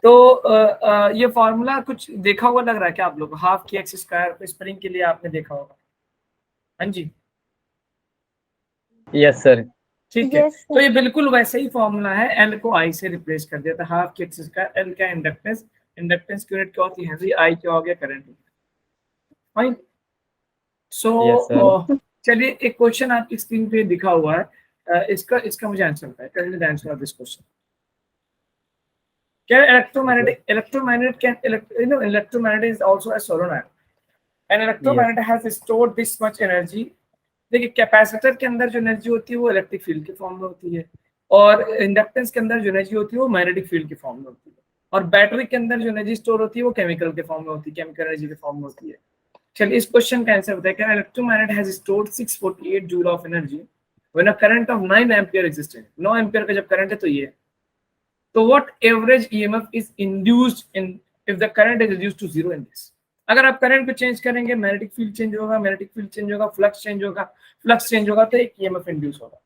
तो ये फॉर्मूला कुछ देखा हुआ लग रहा है क्या आप लोग? हाफ की एक्स स्क्वायर स्प्रिंग के लिए आपने देखा होगा। हाँ जी, यस सर। ठीक है। तो ये बिल्कुल वैसे ही फॉर्मूला है, एल को आई से रिप्लेस कर दिया था, हाफ की एक्स स्क्वायर, एल का इंडक्टेंस, इंडक्टेंस की यूनिट क्या होती है हेनरी, आई क्या हो गया current. Fine. So yes sir. चलिए एक क्वेश्चन आपकी स्क्रीन पे दिखा हुआ है, इसका इसका मुझे आंसर बताइए, current answer of this question. क्या electromagnet can electromagnet is also a solenoid, and yes electromagnet has stored this much energy। देखिए कैपेसिटर के अंदर जो एनर्जी होती है वो इलेक्ट्रिक फील्ड के फॉर्म में होती है, और इंडक्टेंस के अंदर जो एनर्जी होती है वो मैग्नेटिक फील्ड के फॉर्म में होती है, और बैटरी के अंदर जो एनर्जी स्टोर होती है वो केमिकल के फॉर्म में होती है, केमिकल एनर्जी के फॉर्म में होती है। चलिए इस क्वेश्चन का आंसर बताइए, क्या electromagnet has stored 648 joule of energy when a current of 9 ampere existed. 9 ampere का जब करंट है तो ये, तो what average EMF is induced in if the current is reduced to zero in this। अगर आप करंट को चेंज करेंगे मैग्नेटिक फील्ड चेंज होगा, मैग्नेटिक फील्ड चेंज होगा, फ्लक्स चेंज होगा, फ्लक्स चेंज होगा तो एक EMF इंड्यूस होगा।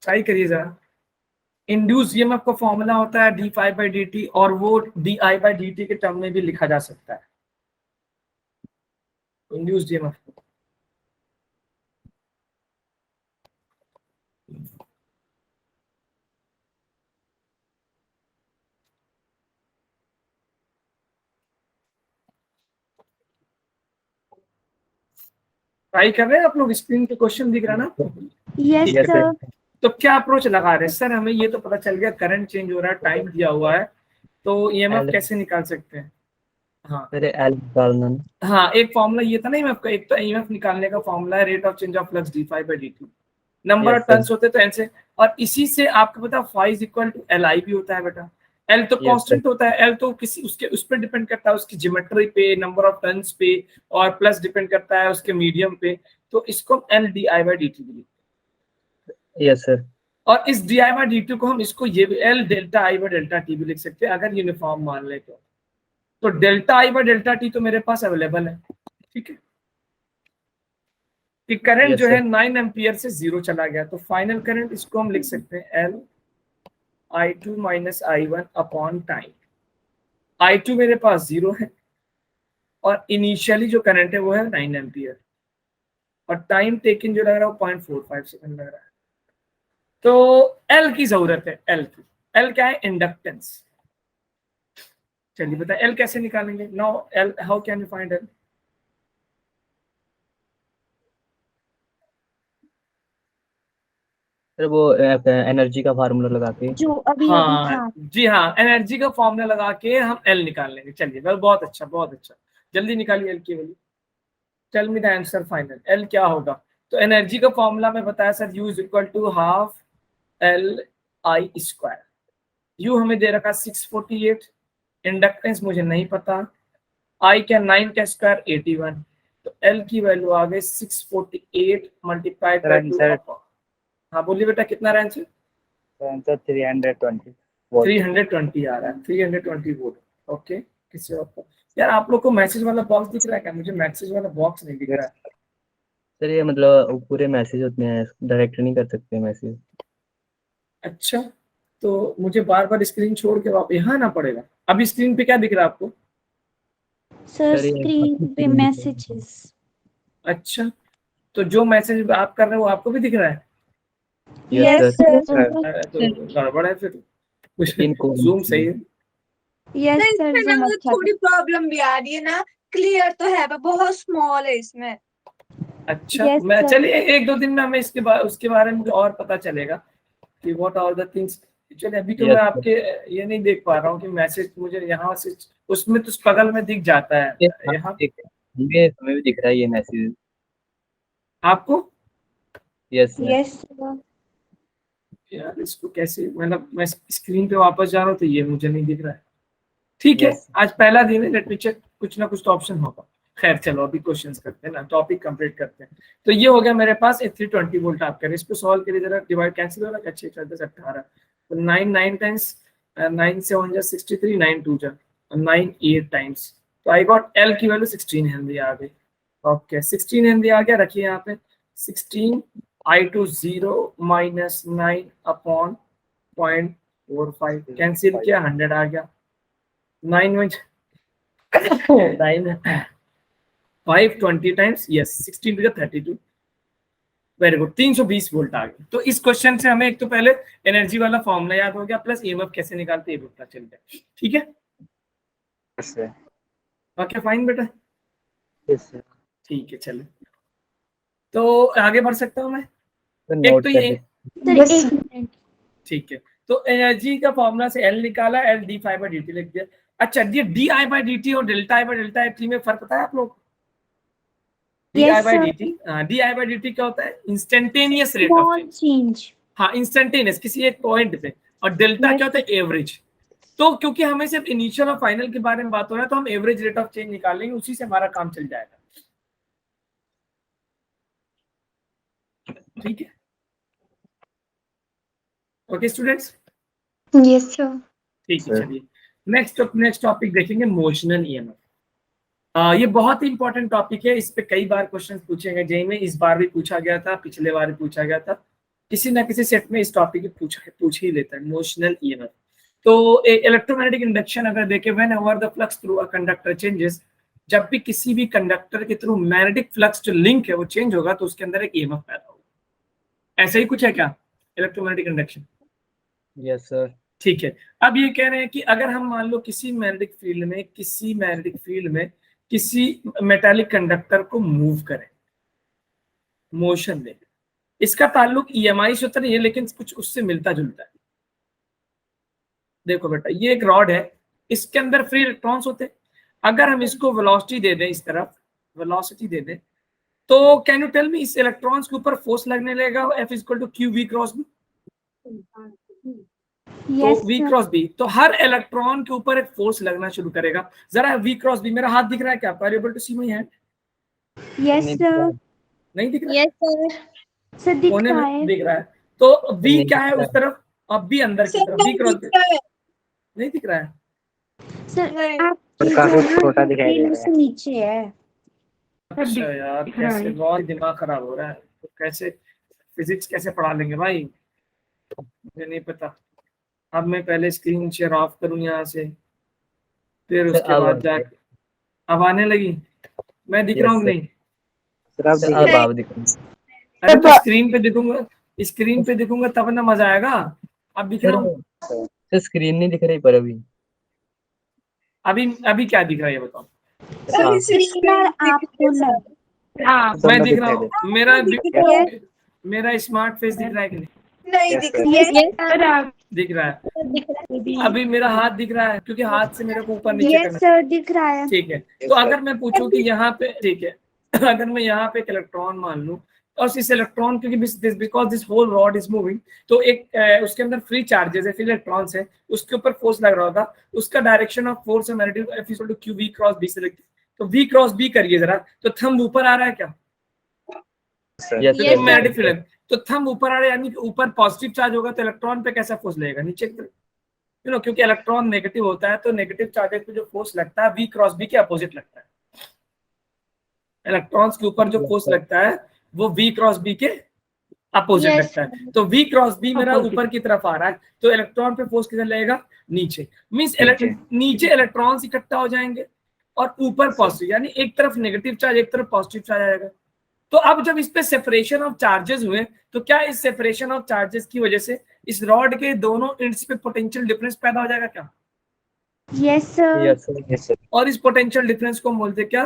ट्राई करिए जरा। इंड्यूस ईएमएफ का फॉर्मूला होता है D five by d t, और वो D I by d T के टर्म में भी लिखा जा सकता है इंड्यूस ईएमएफ को। ट्राई कर रहे हैं आप लोग? स्क्रीन पे क्वेश्चन दिख रहा है ना? Yes yes sir. सर। तो क्या अप्रोच लगा रहे हैं सर? हमें ये तो पता चल गया करंट चेंज हो रहा है, टाइम दिया हुआ है, तो ईएमएफ एल कैसे निकाल सकते हैं? हाँ सर, एल निकालना ना। हाँ, एक फॉर्मूला ये था ना ईएमएफ का, एक तो ईएमएफ निकालने का फॉर्मूला है rate of change of flux d five by d t, number yes of sir. Turns होते तो एन से, और इसी से आपको पता phi is equal to L I भी होता है बेटा। एल तो यस सर। कांस्टेंट होता है, एल तो किसी उसके उस पर डिपेंड करता है, उसकी ज्योमेट्री पे, नंबर ऑफ टर्न्स पे, और प्लस डिपेंड करता है उसके मीडियम पे। तो इसको हम L D I by d T भी लिखते यस सर। हैं, और इस D I by d T को हम इसको ये भी L delta I by delta T भी लिख सकते हैं अगर यूनिफॉर्म मान ले तो delta I by delta T तो मेरे पास अवेलेबल है। ठीक है, कि करंट यस जो है सर। 9 एम्पियर से जीरो चला गया, तो फाइनल करंट इसको हम लिख सकते हैं L I two minus I one upon time. I two मेरे पास जीरो है, और इनिशियली जो करंट है वो है 9 एम्पियर, और टाइम टेकन जो लग रहा है वो 0.45 सेकंड लग रहा है। तो एल की जरूरत है, एल की, एल क्या है? इंडक्टेंस। चलिए बताए एल कैसे निकालेंगे? Now L, how can you find L? Sir वो एनर्जी का फार्मूला लगा के। जो अभी अभी हाँ था। जी हाँ, एनर्जी का फॉर्मूला लगा के हम एल निकाल लेंगे। चलिए वेल, बहुत अच्छा बहुत अच्छा, जल्दी निकालिए एल की value. Tell me the answer final, L क्या होगा? तो एनर्जी का फॉर्मूला में बताया sir, U is equal to half L I square. U हमें दे रखा 648, इंडक्टेंस मुझे नहीं पता, आई क्या 9 का स्क्वायर 81, तो एल की वैल्यू आ गई 648 मल्टीप्लाइड बाई 2 आंसर अपॉन, हाँ बोलिए बेटा कितना आंसर? आंसर 320 320 आ रहा है, 320 वोल्ट। ओके, किसी और को? यार आप लोग को मैसेज वाला बॉक्स दिख रहा है क्या? मुझे मैसेज वाला बॉक्स नहीं दिख रहा है। सर, ये मतलब पूरे मैसेज होते हैं, डायरेक्ट नहीं कर सकते मैसेज। अच्छा, तो मुझे बार बार स्क्रीन छोड़ के वापस यहाँ आना पड़ेगा। अभी स्क्रीन पे क्या दिख रहा है आपको? सर सर ये स्क्रीन पे मैसेजेस। अच्छा, तो जो मैसेज आप कर रहे हो आपको भी दिख रहा है? Yes yes sir. सर। तो गड़बड़ है फिर कुछ। लेकिन कोई जूम सही है। यस सर, इसमें ना जो मुझे अच्छा थोड़ी प्रॉब्लम भी आ रही है ना, क्लियर तो है पर बहुत स्मॉल है इसमें। अच्छा, यस मैं सर। चलिए एक दो दिन में हमें इसके बाद उसके बारे में और पता चलेगा कि व्हाट आर द थिंग्स। चलिए अभी तो मैं यस सर। आपके ये नहीं देख पा रहा हूँ कि मैसेज मुझे यहाँ से, उसमें तो बगल में दिख जाता है यहाँ हमें हमें भी दिख रहा है ये मैसेज। आपको। Yes sir. Yes sir. यार इसको कैसे, मतलब मैं स्क्रीन पे वापस जा रहा हूँ तो ये मुझे नहीं दिख रहा है। ठीक है, यस आज पहला दिन है, लेट मी चेक, कुछ ना कुछ तो ऑप्शन होगा। खैर चलो अभी क्वेश्चंस करते हैं ना, टॉपिक कंप्लीट करते हैं। तो ये हो गया मेरे पास 320 वोल्ट। आप करें इसको सॉल्व करिए जरा, डिवाइड कैंसिल हो रहा है, 6 4 10 18, तो 9 टाइम्स 9 से 1 जा 63, 9 2 जा 9 8 टाइम्स, तो आई गॉट एल की वैल्यू 16 हेनरी आ गई। ओके 16 हेनरी आ गया, रखिए यहाँ पे 16 I2 0 माइनस 9 अपॉन 0.45 कैंसिल किया 100 आ गया। 9 में 9 5 20 times yes 16 two 32, very good 320 volt आ गया। तो इस क्वेश्चन से हमें एक तो पहले एनर्जी वाला फॉर्मूला याद हो गया, प्लस ईएमएफ कैसे निकालते हैं ये पता चल गया। ठीक है ओके फाइन बेटा, ठीक है चलो तो आगे बढ़ सकता हूँ मैं। एक तो ये सर एक मिनट। ठीक है, तो एनर्जी का फॉर्मूला से एल निकाला, L d phi by d t लिख दिया। अच्छा ये d I by d t और delta I by delta t में फर्क पता है आप लोग? D I by d t, d I by d t क्या होता है? Instantaneous rate of small change. हाँ इंस्टेंटेनियस किसी एक पॉइंट पे, और डेल्टा क्या होता है? एवरेज। तो क्योंकि हमें सिर्फ इनिशियल और फाइनल के बारे में बात हो रहा है तो हम एवरेज रेट ऑफ चेंज निकालेंगे, उसी से हमारा काम चल जाएगा। ठीक है ओके स्टूडेंट्स, यस सर। ठीक है चलिए नेक्स्ट टॉपिक देखेंगे मोशनल ईएमएफ। ये बहुत ही इंपॉर्टेंट टॉपिक है, इस पे कई बार क्वेश्चन पूछे गए जेईई में, इस बार भी पूछा गया था, पिछले बार भी पूछा गया था, किसी ना किसी सेट में इस टॉपिक पूछ ही लेता है मोशनल ईएमएफ। तो इलेक्ट्रोमैग्नेटिक इंडक्शन अगर देखें, when ever the flux through a conductor changes, जब भी किसी भी कंडक्टर के थ्रू मैग्नेटिक फ्लक्स जो लिंक है वो चेंज होगा तो उसके अंदर एक ईएमएफ पैदा होगा। ऐसा ही कुछ है क्या इलेक्ट्रोमैग्नेटिक इंडक्शन? Yes sir. ठीक है, अब ये कह रहे हैं कि अगर हम मान लो किसी मैग्नेटिक फील्ड में किसी मेटालिक कंडक्टर को मूव करें, मोशन दें, इसका ताल्लुक ईएमआई से तो नहीं है लेकिन कुछ उससे मिलता जुलता है। देखो बेटा ये एक रॉड है, इसके अंदर फ्री इलेक्ट्रॉन्स होते हैं, अगर हम इसको वेलोसिटी दे दें, इस तरफ वेलोसिटी दे दें, तो कैन यू टेल मी इस इलेक्ट्रॉन्स के ऊपर फोर्स लगने लगेगा F = Q V cross B। तो V क्रॉस B, तो हर इलेक्ट्रॉन के ऊपर एक फोर्स लगना शुरू करेगा। जरा V क्रॉस B, मेरा हाथ दिख रहा है क्या? Are you able to see my hand? Yes sir. नहीं दिख रहा? Yes sir. सर दिख कोने रहा में है। दिख रहा है, तो V नहीं क्या है दिख उस तरफ, अब B अंदर की तरफ, V क्रॉस B नहीं दिख रहा है। सर आप काफी छोटा दिखाई दे रहा है। से नीचे है। अच्छा यार कैसे बहुत दिमाग खराब हो रहा है, तो कैसे फिजिक्स कैसे पढ़ा लेंगे भाई, मुझे नहीं पता। अब मैं पहले स्क्रीन शेयर ऑफ करूं यहाँ से, फिर उसके बाद जाके अब आने लगी, मैं दिख रहा हूँ नहीं? अब आप दिखाओ। अरे तो स्क्रीन पे दिखूंगा तब ना मजा आएगा। अब दिख रहा हूँ? सर स्क्रीन नहीं दिख रही पर अभी अभी क्या दिख रहा है ये बताओ? आपको मैं दिख रहा हूँ, मेरा स्मार्ट फेस दिख रहा है कि नहीं? नहीं दिख रहा है। अभी मेरा हाथ दिख रहा है क्योंकि हाथ से मेरे को ऊपर नीचे करना। सर दिख रहा है। ठीक है, तो अगर मैं पूछूं कि यहाँ पे, ठीक है अगर मैं यहाँ पे एक इलेक्ट्रॉन मान लूं और इस इलेक्ट्रॉन क्योंकि because this whole rod is moving, तो एक उसके अंदर फ्री चार्जेस है, फ्री इलेक्ट्रॉन्स है, उसके ऊपर फोर्स लग रहा होगा, उसका डायरेक्शन ऑफ फोर्स है magnetic F = Q V cross B से, तो V क्रॉस B करिए जरा, तो थंब ऊपर आ रहा है क्या? यस मैग्नेटिक फील्ड, तो थंब ऊपर आ रहा है यानी कि ऊपर पॉजिटिव चार्ज होगा, तो इलेक्ट्रॉन पे कैसा फोर्स लगेगा? नीचे की तरफ, क्योंकि इलेक्ट्रॉन नेगेटिव होता है तो नेगेटिव चार्जेस पे जो फोर्स लगता है V क्रॉस B के अपोजिट लगता है। इलेक्ट्रॉन्स के ऊपर जो फोर्स लगता है वो V क्रॉस B के अपोजिट लगता है। तो V क्रॉस B मेरा ऊपर की तरफ आ रहा है, तो इलेक्ट्रॉन पे फोर्स किधर लगेगा? नीचे। मींस नीचे इलेक्ट्रॉन्स इकट्ठा हो जाएंगे और ऊपर पॉजिटिव, यानी एक तरफ नेगेटिव चार्ज एक तरफ पॉजिटिव चार्ज आएगा। तो अब जब इस पे सेपरेशन ऑफ चार्जेस हुए, तो क्या इस सेपरेशन ऑफ चार्जेस की वजह से इस रॉड के दोनों एंड्स पे पोटेंशियल डिफरेंस पैदा हो जाएगा क्या? Yes sir. और इस पोटेंशियल डिफरेंस को हम बोलते क्या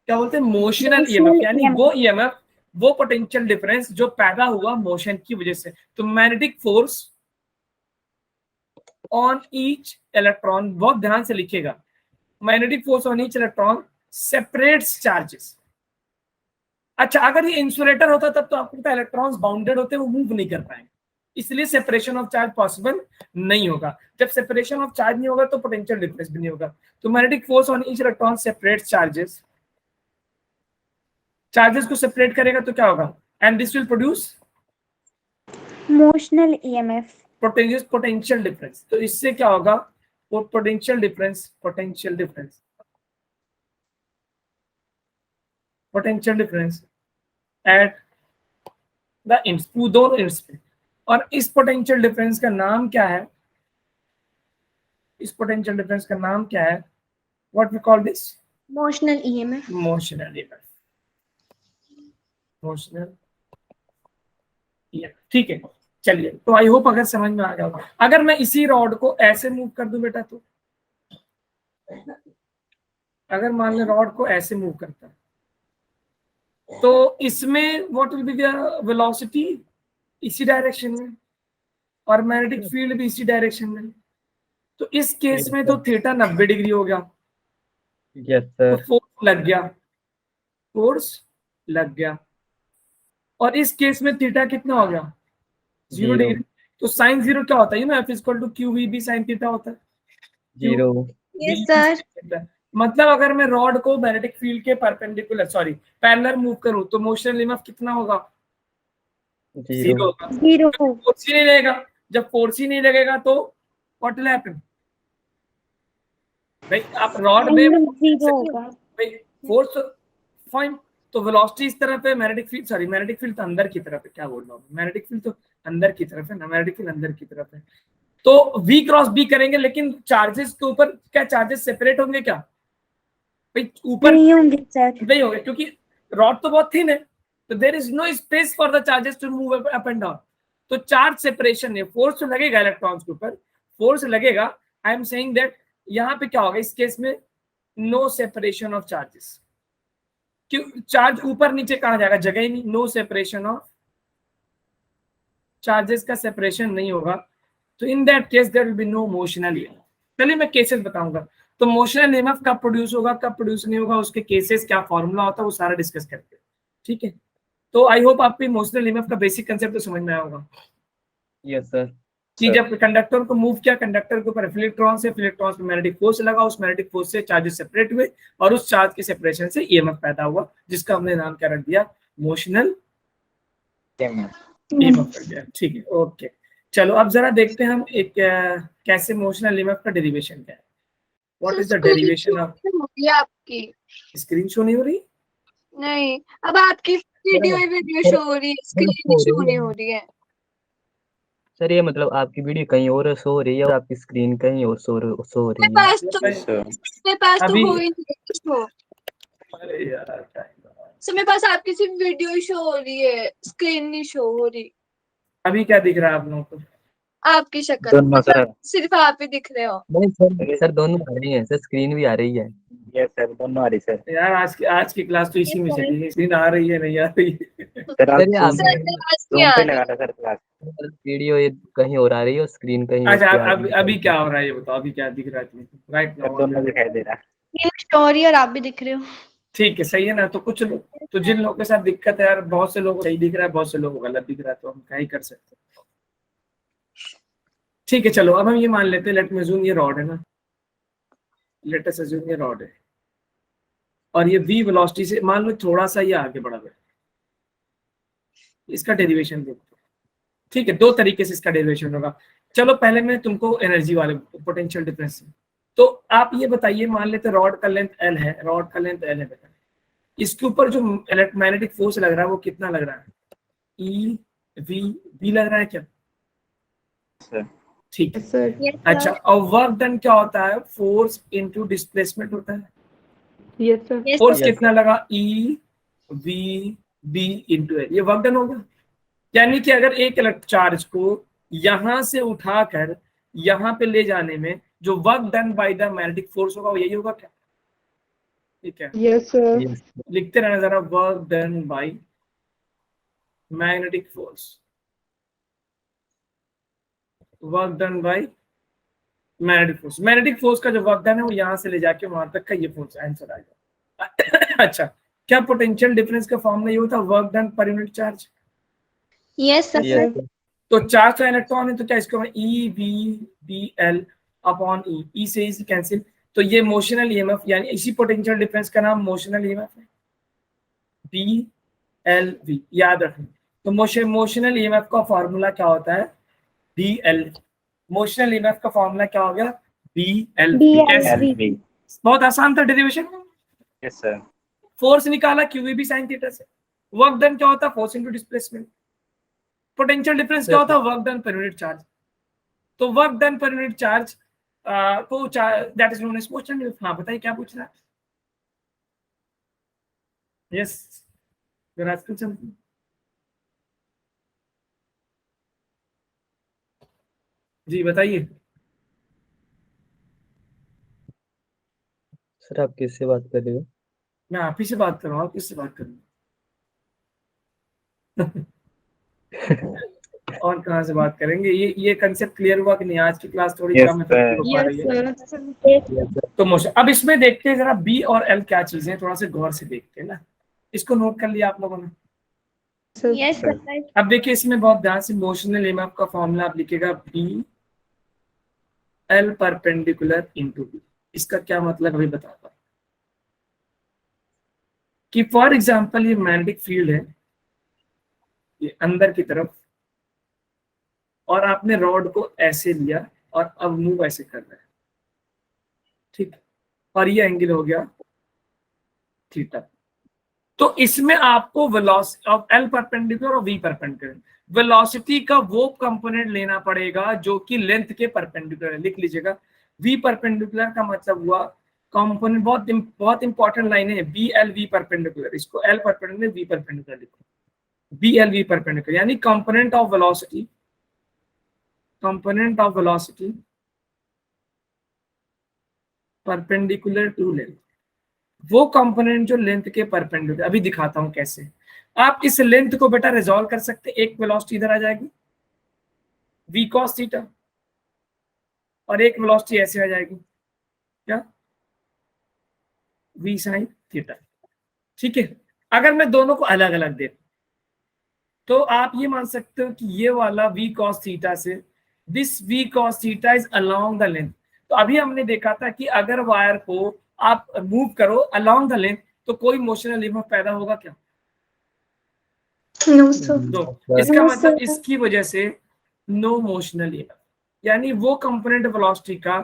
बोलते हैं? मोशनल ईएमएफ, यानी वो ईएमएफ, वो पोटेंशियल डिफरेंस जो पैदा हुआ मोशन की वजह से। तो magnetic force on each electron, बहुत ध्यान से लिखिएगा, magnetic force on each electron separates charges. अच्छा अगर ये इंसुलेटर होता तब तो आपको पता है इलेक्ट्रॉन्स बाउंडेड होते हैं, वो मूव नहीं कर पाएंगे, इसलिए सेपरेशन ऑफ चार्ज पॉसिबल नहीं होगा। जब सेपरेशन ऑफ चार्ज नहीं होगा तो पोटेंशियल डिफरेंस भी नहीं होगा। तो magnetic force on each electron separates charges को सेपरेट करेगा तो क्या होगा? And this will produce motional EMF. Potential difference. तो इससे क्या होगा, वो potential difference at the ends, दोनों इंड्स पे। और इस पोटेंशियल डिफरेंस का नाम क्या है, what we call this, Motional EMF. Motional EMF। ठीक है, चलिए। तो आई होप अगर समझ में आ गया होगा। अगर मैं इसी रॉड को ऐसे मूव कर दूं बेटा, तो अगर मान लो रॉड को ऐसे मूव करता है, तो इसमें what will be the velocity, इसी डायरेक्शन में, और मैग्नेटिक फील्ड भी इसी डायरेक्शन में। तो इस केस में तो थीटा 90 डिग्री हो गया, यस तो सर। फोर्स लग गया। और इस केस में थीटा कितना हो गया, 0 जीरो। डिग्री। तो साइन 0 क्या होता है ना, F equal to Q V B sine theta होता है। जीरो। Yes sir. मतलब अगर मैं रॉड को मैग्नेटिक फील्ड के परपेंडिकुलर पैरेलल मूव करूं, तो मोशनल EMF कितना होगा, 0 जीरो। होगा। Zero. फोर्स ही नहीं लगेगा। जब फोर्स ही नहीं लगेगा तो व्हाट विल हैपन, भाई आप रॉड में Zero होगा. भाई फोर्स फाइन, तो वेलोसिटी इस तरफ है, मैग्नेटिक फील्ड तो अंदर की तरफ है, क्या बोल रहा हूँ, मैग्नेटिक फील्ड तो अंदर की तरफ है ना, मैग्नेटिक फील्ड अंदर की तरफ है। तो V क्रॉस B करेंगे, लेकिन चार्जेस के ऊपर क्या चार्जेस सेपरेट होंगे क्या, भाई ऊपर नहीं होंगे सर. नहीं होंगे, क्योंकि रॉड तो बहुत थिन है, तो there is no space for the charges to move up and down. तो चार्ज सेपरेशन है, फोर्स तो लगेगा इलेक्ट्रॉन्स के ऊपर, फोर्स लगेगा। आई एम सेइंग दैट यहाँ पे क्या होगा इस केस में, नो सेपरेशन ऑफ चार्जेस। क्यों, चार्ज ऊपर नीचे कहा जाएगा, जगह ही नहीं, नो सेपरेशन ऑफ चार्जेस का सेपरेशन नहीं होगा। तो in that case there will be no motional EMF। चलिए मैं केसेस बताऊंगा। तो मोशनल EMF कब प्रोड्यूस होगा, कब प्रोड्यूस नहीं होगा, उसके केसेस क्या फॉर्मूला होता है, वो सारा डिस्कस करते हैं। ठीक है, तो आई होप आपको मोशनल EMF का बेसिक कंसेप्ट तो समझ में आया होगा यस सर। कि जब कंडक्टर को मूव किया, कंडक्टर के ऊपर इलेक्ट्रॉन से इलेक्ट्रॉन्स पे मैग्नेटिक फोर्स लगा, उस मैग्नेटिक फोर्स से चार्जेस सेपरेट हुए, और उस चार्ज के सेपरेशन से EMF पैदा हुआ, जिसका हमने नाम क्या रख दिया, मोशनल EMF कर दिया। ठीक है, ओके। चलो अब जरा देखते हैं हम एक कैसे मोशनल EMF का डेरिवेशन क्या है। What is the derivation of, आपकी स्क्रीन शो नहीं हो रही, नहीं, अब आपकी वीडियो शो हो रही है, स्क्रीन शो नहीं हो रही है। सर ये मतलब आपकी वीडियो कहीं और शो हो रही है और आपकी स्क्रीन कहीं और शो हो रही मेरे है। पास तो अभी हो ही नहीं शो। अरे यार क्या है। सर मेरे पास आपकी सिर्फ वीडियो ही शो हो रही है, स्क्रीन नहीं शो हो रही। अभी क्या दिख रहा है आप लोगों को, आपकी शक्ल, दोनों सर। मतलब सिर्फ आप ही दिख रहे हो। नहीं सर दोनों आ रही हैं सर, स्क्रीन भी आ रही है। यस सर, दोनों आ रही सर। यार आज की क्लास तो इसी में चली है, स्क्रीन आ रही है नहीं आ रही है। सर आप सर, आप Zoom सर Zoom पे लगा था सर क्लास। वीडियो ये कहीं और आ रही है और स्क्रीन कहीं और अच्छा पे आ अभी रही है। अभी क्या हो रहा है ये बताओ, अभी क्या दिख रहा है तुम्हें राइट सर दोनों दिखाई दे रहा। ये स्टोरी और आप भी दिख रहे हो. ठीक है, सही है ना। तो कुछ लोग, तो जिन लोगों के साथ दिक्कत है यार, बहुत से लोगों को सही दिख रहा है, बहुत से लोगों को गलत दिख रहा है, तो हम क्या ही कर सकते हैं। ठीक है, चलो अब हम ये मान लेते हैं, लेट मी अज्यूम ये रॉड है ना, लेट अस अज्यूम ये रॉड है, और ये v वेलोसिटी से मान लो थोड़ा सा ये आगे बढ़ा हुआ है, इसका डेरिवेशन देखो। ठीक है, दो तरीके से इसका डेरिवेशन होगा। चलो पहले मैं तुमको एनर्जी वाले पोटेंशियल डिफरेंस, तो आप ये बताइए, मान लेते रॉड का लेंथ L है, रॉड का लेंथ L है बेटा, इसके ऊपर जो मैग्नेटिक फोर्स लग रहा है वो कितना लग रहा है, E V B लग रहा है क्या, सर ठीक है। अच्छा, और वर्क डन क्या होता है, फोर्स इनटू डिस्प्लेसमेंट होता है। फोर्स कितना लगा, E V B into L, ये वर्क डन होगा। यानी कि अगर एक इलेक्ट्रिक चार्ज को यहां से उठाकर यहां पे ले जाने में जो work done by the magnetic force होगा वो यही होगा क्या, ठीक है। Yes sir. Yes, लिखते रहना जरा, work done by magnetic force, work done by magnetic force का जो वर्क डन है वो यहां से ले जाके वहां तक का ये फोर्स आंसर आएगा। अच्छा, क्या पोटेंशियल डिफरेंस का फॉर्मूला ये होता है, work done per unit charge. Yes sir. yes, sir. तो चार्ज का इलेक्ट्रॉन है तो क्या इसको e v B L upon e से इसी कैंसिल, तो ये मोशनल EMF, यानी इसी पोटेंशियल डिफरेंस का नाम मोशनल EMF है, बी एल वी, याद रखें। तो मोशनल EMF का फॉर्मूला क्या होता है, BL, मोशनल ईएमएफ का फॉर्मूला क्या हो गया? BL। BLV। बहुत आसान था डेरिवेशन। Yes sir. फोर्स निकाला QEB sin थीटा से, वर्क डन क्या होता है? Force into displacement. Potential difference क्या होता है? Work done per unit charge. तो work done per unit charge को that is known as motional. हाँ बताइए क्या पूछ रहा है? यस जी बताइए। सर आप किससे बात कर रहे हो? मैं आप ही से बात कर रहा हूँ, किससे बात कर रहा हूँ? और कहाँ से बात करेंगे? ये कंसेप्ट क्लियर हुआ कि नहीं? आज की क्लास थोड़ी Yes, कम इफेक्टिव हो पा Yes, रही है। sir. तो मोशन, अब इसमें देखते हैं जरा बी और एल क्या चीजें हैं, थोड़ा सा गौर से देखते हैं ना। इसको नोट कर लिया आप लोगों ने? Yes, sir. अब देखिए इसमें बहुत ध्यान से, मोशनल ईएमएफ का फॉर्मूला आप लिखेगा B L perpendicular into B. इसका क्या मतलब अभी बताता हूं कि फॉर एग्जांपल ये मैग्नेटिक फील्ड है, ये अंदर की तरफ, और आपने रॉड को ऐसे लिया और अब मूव ऐसे कर रहे हैं, ठीक, और ये एंगल हो गया थीटा। तो इसमें आपको वेलोसिटी ऑफ एल परपेंडिकुलर और वी परपेंडिकुलर, वेलोसिटी का वो कंपोनेंट लेना पड़ेगा जो कि लेंथ के परपेंडिकुलर है। लिख लीजिएगा, वी परपेंडिकुलर का मतलब हुआ कंपोनेंट, बहुत इंपॉर्टेंट लाइन है, बी एल वी परपेंडिकुलर। इसको एल परपेंडिकुलर वी परपेंडिकुलर लिखो, बी एल वी परपेंडिकुलर यानी component of velocity, component of velocity perpendicular to length, वो कंपोनेंट जो लेंथ के परपेंडिकुलर। अभी दिखाता हूं कैसे। आप इस लेंथ को बेटा रिजॉल्व कर सकते, एक वेलोसिटी इधर आ जाएगी v cos थीटा, और एक वेलोसिटी ऐसे आ जाएगी क्या? v sin theta. ठीक है, अगर मैं दोनों को अलग अलग देखूं तो आप ये मान सकते हो कि ये वाला v cos थीटा से, this v cos theta is along the length. तो अभी हमने देखा था कि अगर वायर को आप मूव करो अलोंग द लेंथ तो कोई मोशनल ईएमएफ पैदा होगा क्या? No, sir. तो इसका मतलब इसकी वजह से नो मोशनल ईएमएफ, यानी वो कंपोनेंट वेलोसिटी का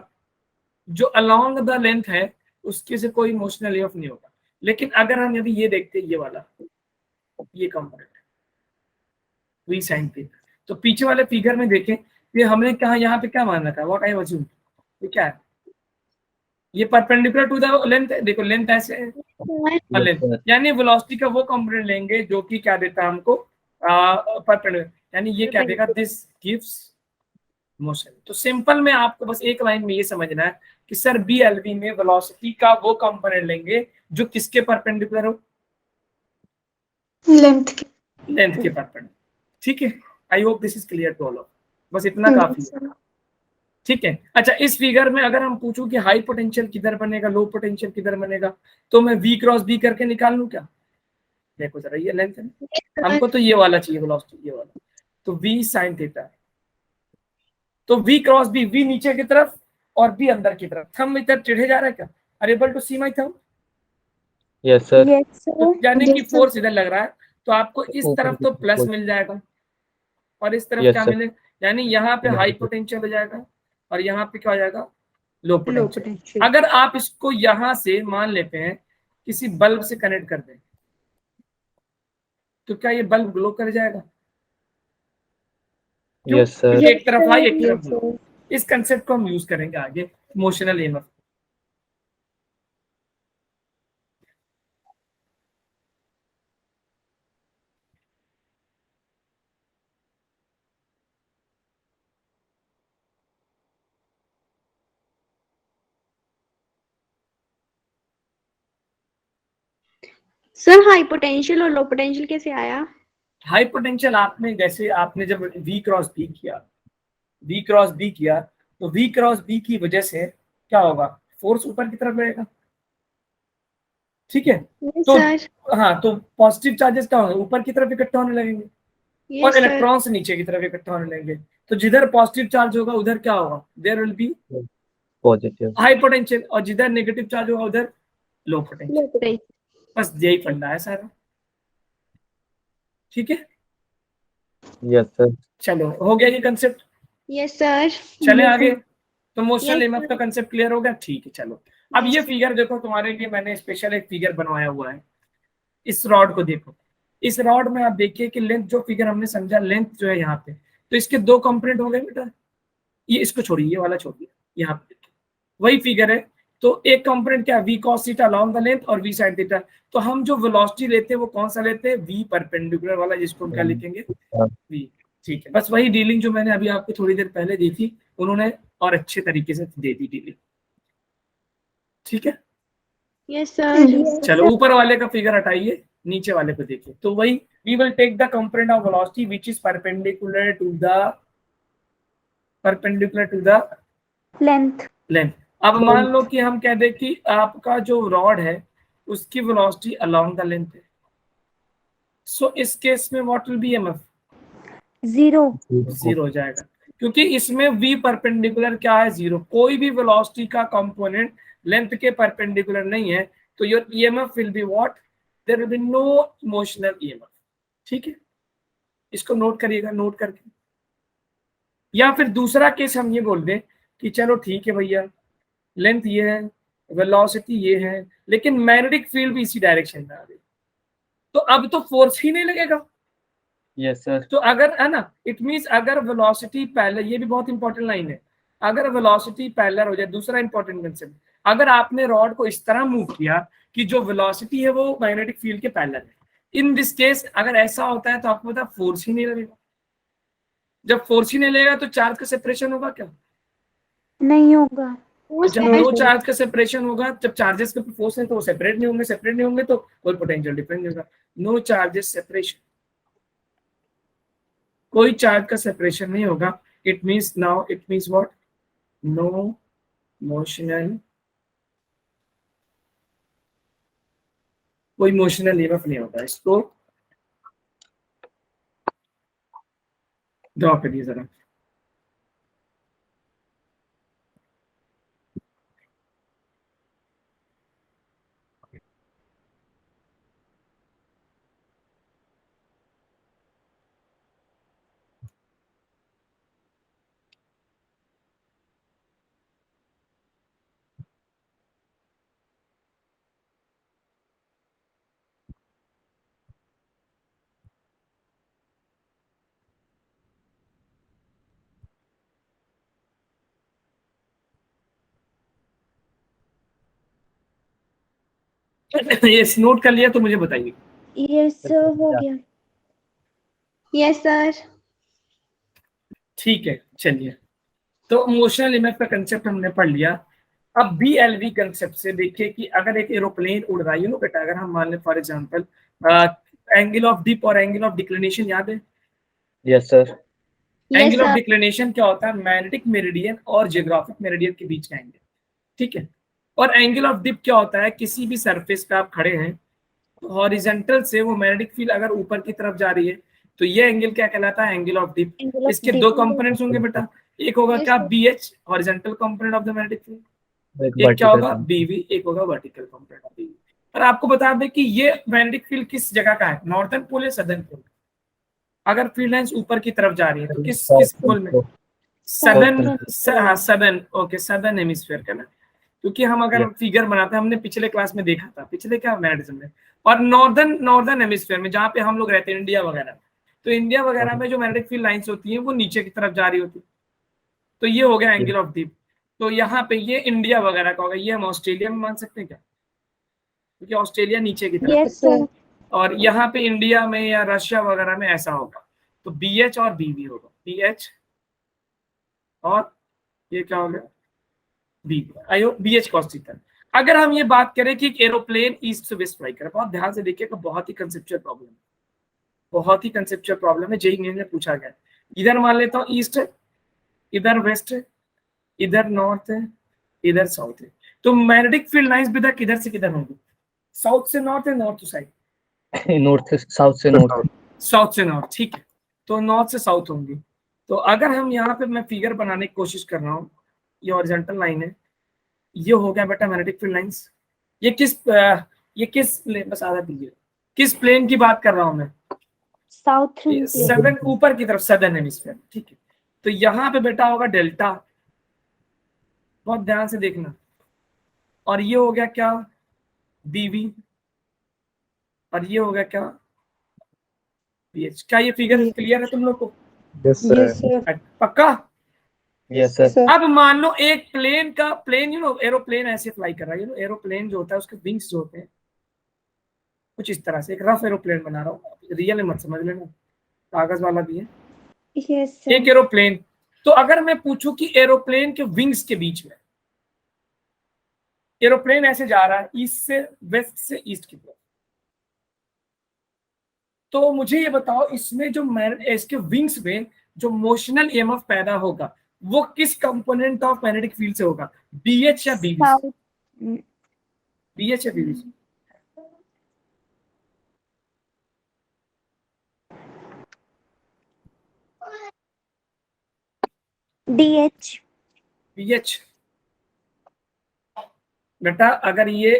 जो अलोंग द लेंथ है उसके से कोई मोशनल ईएमएफ नहीं होगा। लेकिन अगर हम यदि ये देखते हैं, ये वाला, ये कंपोनेंट वी साइन थीटा, तो पीछे वाले फिगर में देखें, ये हमने कहा यहाँ पे क्या मान रखा है? व्हाट आई अज्यूम, ये क्या है? ये परपेंडिकुलर टू द लेंथ है। देखो लेंथ ऐसे है, लेंथ यानी वेलोसिटी का वो कंपोनेंट लेंगे जो कि क्या देता है हमको? परपेंडिकुलर, यानी ये क्या देगा? This gives motion. तो सिंपल में आपको बस एक लाइन में ये समझना है कि सर BLV में वेलोसिटी का वो कंपोनेंट लेंगे जो किसके परपेंडिकुलर हो? Length. लेंथ के परपेंडिकुलर। ठीक है, I hope this is clear to all of, बस इतना काफी है। ठीक है, अच्छा इस फिगर में अगर हम पूछूं कि हाई पोटेंशियल किधर बनेगा, लो पोटेंशियल किधर बनेगा, तो मैं V क्रॉस B करके निकाल लूं क्या? देखो जरा, ये लेंथ है, हमको तो ये वाला चाहिए वेलोसिटी, ये वाला, तो V sin थीटा, तो V क्रॉस B, V नीचे की तरफ और B अंदर की तरफ। थंब इधर टेढ़े जा रहा है क्या? Are able to see my thumb? Yes sir. Yes, sir. तो यानी कि Yes, sir. फोर्स इधर लग रहा है, तो आपको इस ऊपर तरफ की तो तरफ प्लस force। मिल जाएगा और इस तरफ Yes, क्या sir. मिलेगा, यानी यहाँ पे हाई पोटेंशियल हो जाएगा और यहाँ पे क्या हो जाएगा? Low potential. अगर आप इसको यहाँ से मान लेते हैं किसी बल्ब से कनेक्ट कर दें तो क्या ये बल्ब ग्लो कर जाएगा? Yes, sir. क्योंकि एक तरफ हाई एक तरफ Yes, लो। sir. इस कंसेप्ट को हम यूज करेंगे आगे motional EMF. Sir high potential और लो पोटेंशियल कैसे आया? हाई पोटेंशियल आपने जैसे आपने जब V क्रॉस B किया, V क्रॉस B किया, तो V क्रॉस B की वजह से क्या होगा? फोर्स ऊपर की तरफ रहेगा। ठीक है, Yes, तो sir. हाँ, तो पॉजिटिव चार्जेस क्या होंगे? ऊपर की तरफ इकट्ठा होने लगेंगे Yes, और sir. इलेक्ट्रॉन्स नीचे की तरफ इकट्ठा होने लगेंगे। तो जिधर पॉजिटिव चार्ज होगा उधर क्या होगा? There will be Positive. High potential, और जिधर नेगेटिव चार्ज होगा उधर लो पोटेंशियल। Low potential. बस यही फंडा है सारा। ठीक है, Yes, sir. चलो हो गया ये कंसेप्ट। Yes sir. चले आगे। तो मोशनल Yes, ईएमएफ का कंसेप्ट क्लियर हो गया, ठीक है। चलो अब Yes, ये sir. फिगर देखो, तुम्हारे लिए मैंने स्पेशल एक फिगर बनवाया हुआ है। इस रॉड को देखो, इस रॉड में आप देखिए कि लेंथ, जो फिगर हमने समझा, लेंथ जो है यहाँ पे, तो इसके दो कंपोनेंट हो गए बेटा। ये इसको छोड़िए, ये वाला छोड़िए, यहाँ पे देखिए वही फिगर है। तो एक कंपोनेंट क्या, V cos theta along the length और वी साइन थीटा। तो हम जो वेलोसिटी लेते हैं वो कौन सा लेते हैं, वी परपेंडिकुलर वाला, जिसको हम क्या लिखेंगे, वी। ठीक है, बस वही डीलिंग जो मैंने अभी आपको थोड़ी देर पहले दी थी, उन्होंने और अच्छे तरीके से दे दी डीलिंग। ठीक है, Yes, sir. चलो ऊपर वाले का फिगर हटाइए, नीचे वाले को देखिए। तो वही, we will take the component of velocity which is perpendicular to the Length. Length. अब मान लो कि हम कह दें कि आपका जो रॉड है उसकी वेलोसिटी अलोंग द लेंथ है। सो इस केस में what will B MF, 0. Zero हो जाएगा, क्योंकि इसमें v परपेंडिकुलर क्या है, जीरो। कोई भी वेलोसिटी का कंपोनेंट लेंथ के परपेंडिकुलर नहीं है, तो your EMF will be what, there will be no motional EMF. ठीक है, इसको नोट करिएगा, नोट करके। या फिर दूसरा केस हम ये बोल दें कि चलो ठीक है भैया, लेंथ ये है, वेलोसिटी ये है, लेकिन मैग्नेटिक फील्ड भी इसी डायरेक्शन में आ गई, तो अब तो फोर्स ही नहीं लगेगा। Yes sir. तो अगर है ना, इट मींस अगर वेलोसिटी पैरेलल, ये भी बहुत इंपॉर्टेंट लाइन है, अगर वेलोसिटी पैरेलल हो जाए, दूसरा इंपॉर्टेंट कंसेप्ट, अगर आपने रॉड को इस तरह मूव किया कि जो वेलोसिटी है वो मैग्नेटिक फील्ड के पैरेलल है, इन दिस केस अगर ऐसा होता है तो आपको पता फोर्स ही नहीं लगेगा। जब फोर्स ही नहीं लगेगा तो चार्ज का सेपरेशन होगा क्या, नहीं होगा। जब दो चार्ज का सेपरेशन होगा, जब चार्जेस के फोर्स है तो वो सेपरेट नहीं होंगे तो कोई पोटेंशियल डिफरेंस नहीं होगा। नो चार्जेस सेपरेशन, कोई चार्ज का सेपरेशन नहीं होगा। It means now, it means what, no motional, कोई मोशनल ईएमएफ नहीं होता। इसको ड्रॉ करिए जरा। ये नोट कर लिया तो मुझे बताइए। यस सर, हो गया। Yes sir. ठीक है, चलिए। तो इमोशनल इमेज का कंसेप्ट हमने पढ़ लिया। अब बीएलवी कंसेप्ट से देखिए कि अगर एक एरोप्लेन उड़ रहा है, ना बेटा, अगर हम मान लें for example angle of dip और एंगल ऑफ डिक्लिनेशन याद है? Yes sir. Angle of declination क्या होता है, मैग्नेटिक मेरिडियन और जियोग्राफिक मेरिडियन के बीच का एंगल। ठीक है, और एंगल ऑफ डिप क्या होता है, किसी भी सरफेस पे आप खड़े हैं तो हॉरिजॉन्टल से वो मैग्नेटिक फील्ड अगर ऊपर की तरफ जा रही है तो ये एंगल क्या कहलाता है, एंगल ऑफ डिप। इसके दो कंपोनेंट्स होंगे बेटा, एक होगा क्या, BH horizontal component of the magnetic field, एक क्या होगा, बीवी, एक होगा वर्टिकल कंपोनेंट ऑफ बीवी। और आपको बता दें कि ये मैग्नेटिक फील्ड किस जगह का है, नॉर्थर्न पोल या सदर्न पोल। अगर फील्ड लाइंस ऊपर की तरफ जा रही है तो किस पोल में, southern, southern, okay, southern hemisphere का ना, क्योंकि हम अगर फिगर बनाते हैं, हमने पिछले क्लास में देखा था, पिछले क्या मैग्नेटिज्म में, और नॉर्दर्न हेमिस्फीयर में जहाँ पे हम लोग रहते हैं, इंडिया वगैरह, तो इंडिया वगैरह में जो मैग्नेटिक फील्ड लाइंस होती हैं वो नीचे की तरफ जा रही होती है। तो ये हो गया एंगल ऑफ डिप। तो यहाँ पे ये इंडिया वगैरह का होगा, ये हम ऑस्ट्रेलिया में मान सकते हैं क्या, क्योंकि ऑस्ट्रेलिया नीचे की तरफ है। और यहाँ पे इंडिया में या रशिया वगैरह में ऐसा होगा, तो बीएच और बीवी होगा, बीएच और ये क्या होगा, बीवी, बीएच कॉस थीटा। अगर हम ये बात करें कि एरोप्लेन ईस्ट से वेस्ट फ्लाई करे, बहुत ध्यान से देखिएगा, बहुत ही कंसेप्चुअल प्रॉब्लम है, बहुत ही कंसेप्चुअल प्रॉब्लम है, जेईई मेंस में पूछा गया। इधर मान लेता हूँ ईस्ट है, इधर वेस्ट है, इधर नॉर्थ है, इधर साउथ है, तो मैग्नेटिक फील्ड लाइंस बेटा किधर से किधर होंगी, साउथ से नॉर्थ है, north to south, north south से नॉर्थ, साउथ से नॉर्थ। ठीक है, तो नॉर्थ से साउथ होंगी। तो अगर हम यहाँ पे, मैं फिगर बनाने की कोशिश कर रहा हूँ, ये हॉरिजॉन्टल लाइन है, ये हो गया बेटा मैग्नेटिक फील्ड लाइंस। ये किस प्लेन, बस आधा दीजिए, किस प्लेन की बात कर रहा हूँ मैं, साउथ सदर्न, ऊपर की तरफ सदर्न हेमिस्फीयर। ठीक है, तो यहाँ पे बेटा होगा डेल्टा, बहुत ध्यान से देखना, और ये हो गया क्या, बीवी, और ये हो गया क्या, बीएच। क्या ये फिगर क्लियर है तुम लोग को? Yes sir. पक्का? Yes sir. अब मान लो एक प्लेन का, प्लेन एरोप्लेन ऐसे फ्लाई कर रहा है, एरोप्लेन जो होता है उसके विंग्स जो होते हैं कुछ इस तरह से, एक रफ एरोप्लेन बना रहा हूँ, रियल में मत समझ लेना, कागज वाला भी है। यस एक सर। एरोप्लेन, तो अगर मैं पूछूं कि एरोप्लेन के विंग्स के बीच में, एरोप्लेन ऐसे जा रहा है ईस्ट से वेस्ट से ईस्ट की तरफ, तो मुझे ये बताओ इसमें जो इसके विंग्स में जो मोशनल ईएमएफ पैदा होगा वो किस कंपोनेंट ऑफ मैग्नेटिक फील्ड से होगा, बीएच या बीवी से? साउथ। बीएच या बीवी से? डीएच। बीएच। बेटा अगर ये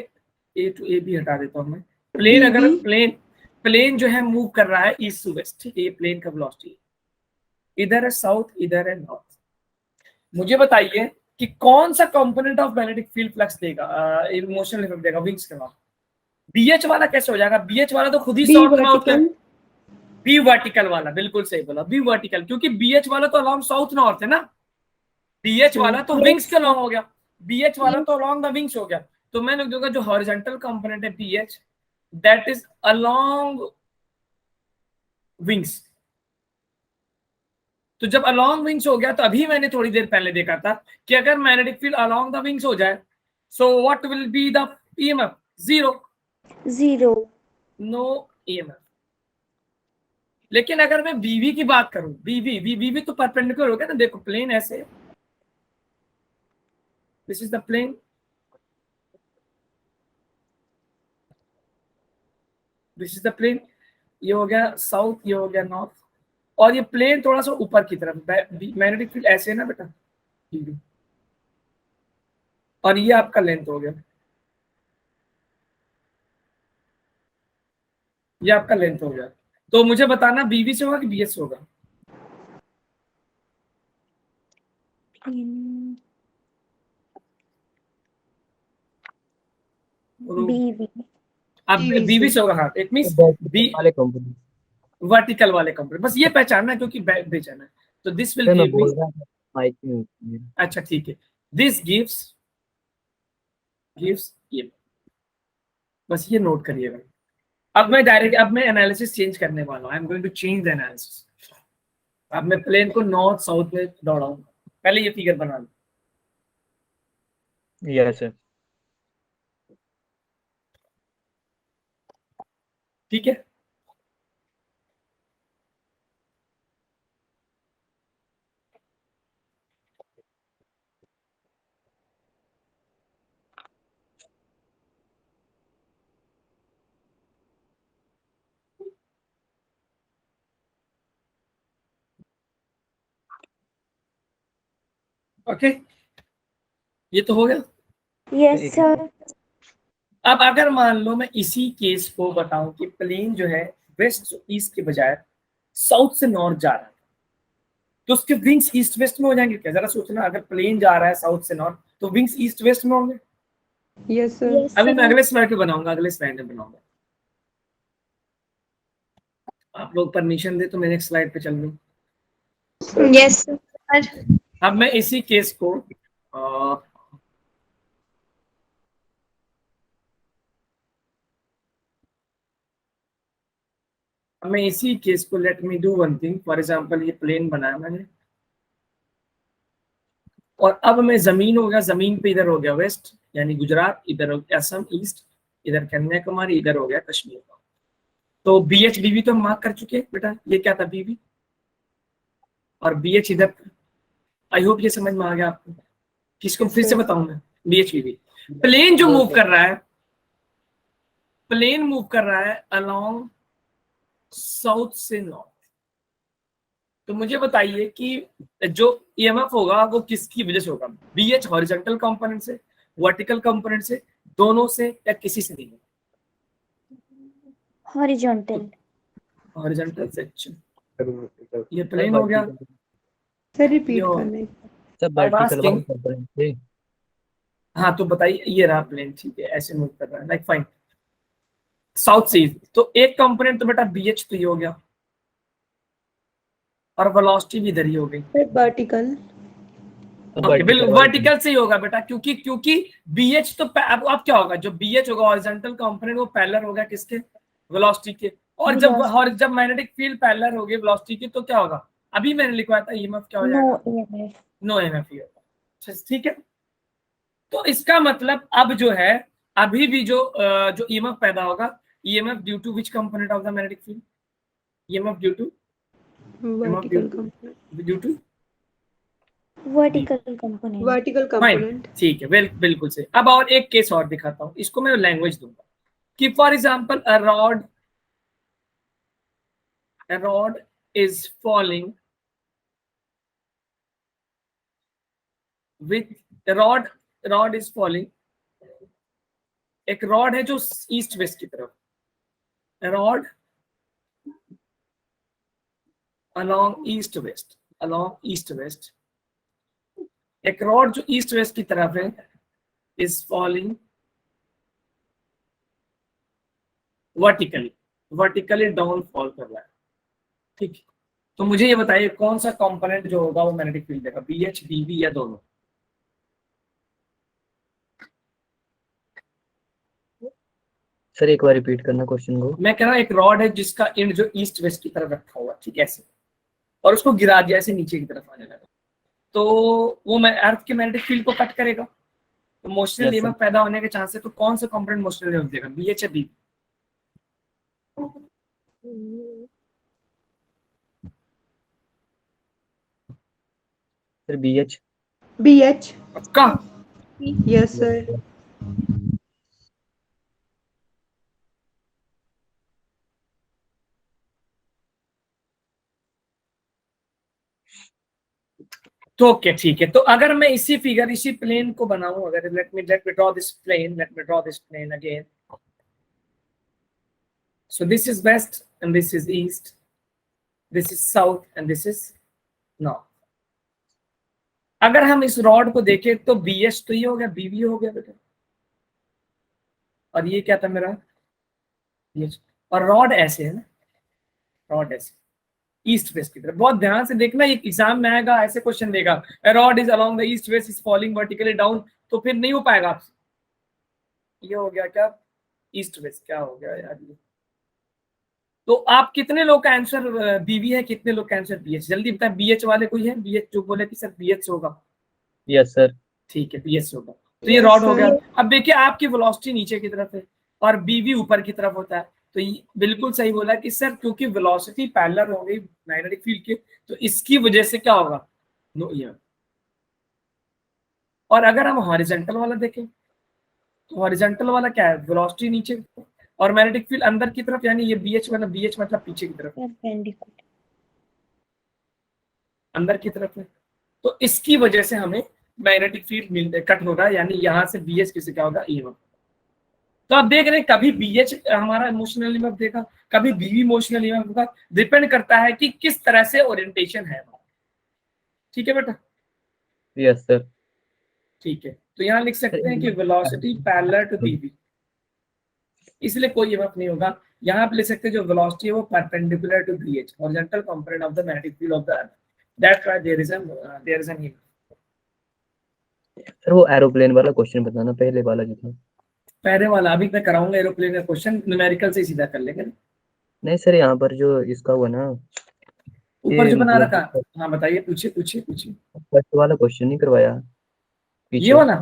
ए टू ए भी हटा देता हूं मैं, प्लेन अगर प्लेन जो है मूव कर रहा है ईस्ट टू वेस्ट, ठीक है, ये प्लेन का वेलोसिटी, इधर है साउथ, इधर है नॉर्थ, मुझे बताइए कि कौन सा component of magnetic field flux देगा, इमोशनल इफेक्ट देगा विंग्स के बाद? बीएच वाला कैसे हो जाएगा? बीएच वाला तो खुद ही बी साउथ नॉर्थ है। वर्टिकल। बी वर्टिकल वाला, बिल्कुल सही बोला, बी वर्टिकल, क्योंकि बीएच वाला तो अलोंग साउथ नॉर्थ है ना, बीएच वाला तो विंग्स के अलोंग हो गया, बीएच वाला तो अलोंग द विंग्स हो गया, तो मैं लिख दूंगा जो हॉरिजॉन्टल कंपोनेंट है BH, that is along wings. तो जब अलोंग विंग्स हो गया, तो अभी मैंने थोड़ी देर पहले देखा था कि अगर magnetic field along the wings हो जाए, so what will be the EMF? Zero, no EMF. लेकिन अगर मैं बीवी की बात करूं, बीवी तो परपेंडिकुलर हो गया ना, देखो प्लेन ऐसे, this is the plane, this is the plane, ये हो गया साउथ, ये हो गया नॉर्थ, और ये प्लेन थोड़ा सा ऊपर की तरफ, मैग्नेटिक फील्ड ऐसे है ना बेटा, और ये आपका लेंथ हो गया, ये आपका लेंथ हो गया। तो मुझे बताना बीवी से होगा कि बीएच से होगा? बीवी। अब बीवी से होगा, हाँ, इट मींस बी वाले कंपनी वर्टिकल वाले कंपोनेंट, बस ये पहचानना है क्योंकि बेचना है। तो दिस विल मैं गिव बोल मी, रहा था माइक में। अच्छा ठीक है, दिस गिव्स ये, बस ये नोट करिएगा। अब मैं एनालिसिस चेंज करने वाला हूँ, I am going to change the analysis. अब मैं प्लेन को नॉर्थ साउथ में दौड़ाऊंगा, पहले ये फिगर बना लो। Yes sir. ठीक है, ओके, ये तो हो गया। Yes sir. अब अगर मान लो मैं इसी केस को बताऊं कि प्लेन जो है वेस्ट ईस्ट के बजाय साउथ से नॉर्थ जा रहा है, तो उसके विंग्स ईस्ट वेस्ट में हो जाएंगे क्या? जरा सोचना, अगर प्लेन जा रहा है साउथ से नॉर्थ तो विंग्स ईस्ट वेस्ट में होंगे। Yes sir. अभी मैं अगले स्लाइड पे बनाऊंगा, अगले स्लाइड में बनाऊंगा, आप लोग परमिशन दे तो मैं नेक्स्ट स्लाइड पे चल लूं। Yes sir. अब मैं इसी केस को let me do one thing. For example ये प्लेन बनाया मैंने, और अब मैं जमीन हो गया, जमीन पे इधर हो गया वेस्ट यानी गुजरात, इधर हो गया असम ईस्ट, इधर कन्याकुमारी, इधर हो गया कश्मीर। तो बीएच बीवी तो हम मार्क कर चुके हैं बेटा, ये क्या था बीवी, और बीएच इधर। आई होप ये समझ में आ गया आपको। किसको फिर से बताऊं मैं, बीएच बीवी। प्लेन जो मूव कर रहा है, प्लेन मूव कर रहा है अलोंग साउथ से नॉर्थ, तो मुझे बताइए कि जो ईएमएफ होगा वो किसकी वजह से होगा? बीएच हॉरिजॉन्टल कंपोनेंट से, वर्टिकल कंपोनेंट से, दोनों से, या किसी से नहीं? हॉरिजॉन्टल। हॉरिजॉन्टल से। अच्छा, ये प्लेन हो गया, सर रिपीट यो करने सर I'm वर्टिकल वाला asking, कंपोनेंट थे। हाँ तो बताइए, ये रहा प्लेन, ठीक है, ऐसे मूव कर रहा है, लाइक फाइन। साउथ से ईस्ट, तो एक कंपोनेंट तो बेटा BH तो ये हो गया, और वेलोसिटी भी इधर ही हो गई। सर वर्टिकल अब ओके, वर्टिकल वाला वर्टिकल से ही होगा बेटा, क्योंकि BH तो अब क्या होगा, जो BH होगा हॉरिजॉन्टल कंपोनेंट, वो पैरेलल होगा किसके, वेलोसिटी के। और जब मैग्नेटिक फील्ड पैरेलल होगी वेलोसिटी के, तो क्या होगा, अभी मैंने लिखवाया था EMF क्या हो जाएगा, नो EMF ही होगा। ठीक है, तो इसका मतलब अब जो है, अभी भी जो EMF पैदा होगा, EMF due to which component of the magnetic field, EMF due to vertical component due to vertical component ठीक है, बिल्कुल सही। अब और एक केस और दिखाता हूँ, इसको मैं लैंग्वेज दूंगा कि for example a rod is falling with rod is falling, एक रॉड है जो ईस्ट वेस्ट की तरफ, रॉड along east west, एक रॉड जो ईस्ट वेस्ट की तरफ है, is falling vertically down fall कर रहा है, ठीक है। तो मुझे ये बताइए कौन सा कंपोनेंट जो होगा वो मैग्नेटिक फील्ड देगा, BH BB या दोनों। सर एक बार रिपीट करना क्वेश्चन को। मैं कह रहा हूँ एक रॉड है जिसका एंड जो ईस्ट वेस्ट की तरफ रखा हुआ, ठीक है, ऐसे, और उसको गिरा दिया ऐसे नीचे की तरफ आने लगा, तो वो अर्थ के मैग्नेटिक फील्ड को कट करेगा, तो मोशनल EMF पैदा होने के चांस है। तो कौन सा कंपोनेंट मोशनल EMF देगा, BH या BB। Sir BH। पक्का? Yes sir. तो ओके, ठीक है। तो अगर मैं इसी प्लेन को बनाऊं, अगर let me draw this plane again. So this is west and this is east, this is south and this is north. अगर हम इस रॉड को देखें तो BH तो ये हो गया, BB हो गया बेटा, और ये क्या था मेरा, ये, और रॉड ऐसे है ना, रॉड ऐसे ईस्ट वेस्ट की तरफ। बहुत ध्यान से देखना, ये एग्जाम में आएगा, ऐसे क्वेश्चन देगा, rod is along the east west is falling vertically down, तो फिर नहीं हो पाएगा आपसे। ये हो गया क्या, ईस्ट वेस्ट, क्या हो गया यार ये। तो आप कितने लोग का आंसर BB है, कितने लोग का आंसर BH, जल्दी बताएं। BH वाले कोई है, BH जो बोले कि सर BH होगा। Yes sir. ठीक है, BH होगा, तो ये रॉड हो गया। अब देखिए आपकी वेलोसिटी नीचे की तरफ है और BB ऊपर की तरफ होता है, तो ये बिल्कुल सही बोला कि सर क्योंकि वेलोसिटी पैरेलल हो गई मैग्नेटिक फील्ड के, तो इसकी वजह से क्या होगा, नो EMF। और अगर हम हॉरिजॉन्टल वाला देखें, तो हॉरिजॉन्टल वाला क्या है, वेलोसिटी नीचे और मैग्नेटिक फील्ड अंदर की तरफ, यानी ये BH मतलब पीछे की तरफ, अंदर की तरफ है। तो इसकी वजह से हमें मैग्नेटिक फील्ड कट होगा, यानी यहाँ से BH किसी क्या होगा, EMF। तो आप देख रहे हैं कभी BH हमारा इमोशनल EMF देगा, कभी BB इमोशनल EMF होगा, डिपेंड करता है कि किस तरह से ओरिएंटेशन है। ठीक है बेटा? Yes sir. ठीक है, तो यहाँ लिख सकते हैं कि वेलोसिटी पैरेलल टू BB, इसलिए कोई EMF नहीं होगा। यहाँ पे लिख सकते हैं जो वेलोसिटी है वो perpendicular to BH, horizontal component of the magnetic field of the earth, that's why there is an EMF। Sir वो एरोप्लेन वाला क्वेश्चन बताना, पहले वाला जो था। पहले वाला अभी मैं कराऊंगा, एरोप्लेन का क्वेश्चन न्यूमेरिकल से सीधा कर लेंगे। नहीं सर, यहाँ पर जो इसका हुआ ना, ऊपर जो बना मतलब रखा, हाँ बताइए, पूछिए। फर्स्ट वाला क्वेश्चन नहीं करवाया पीछे? ये वाला, ये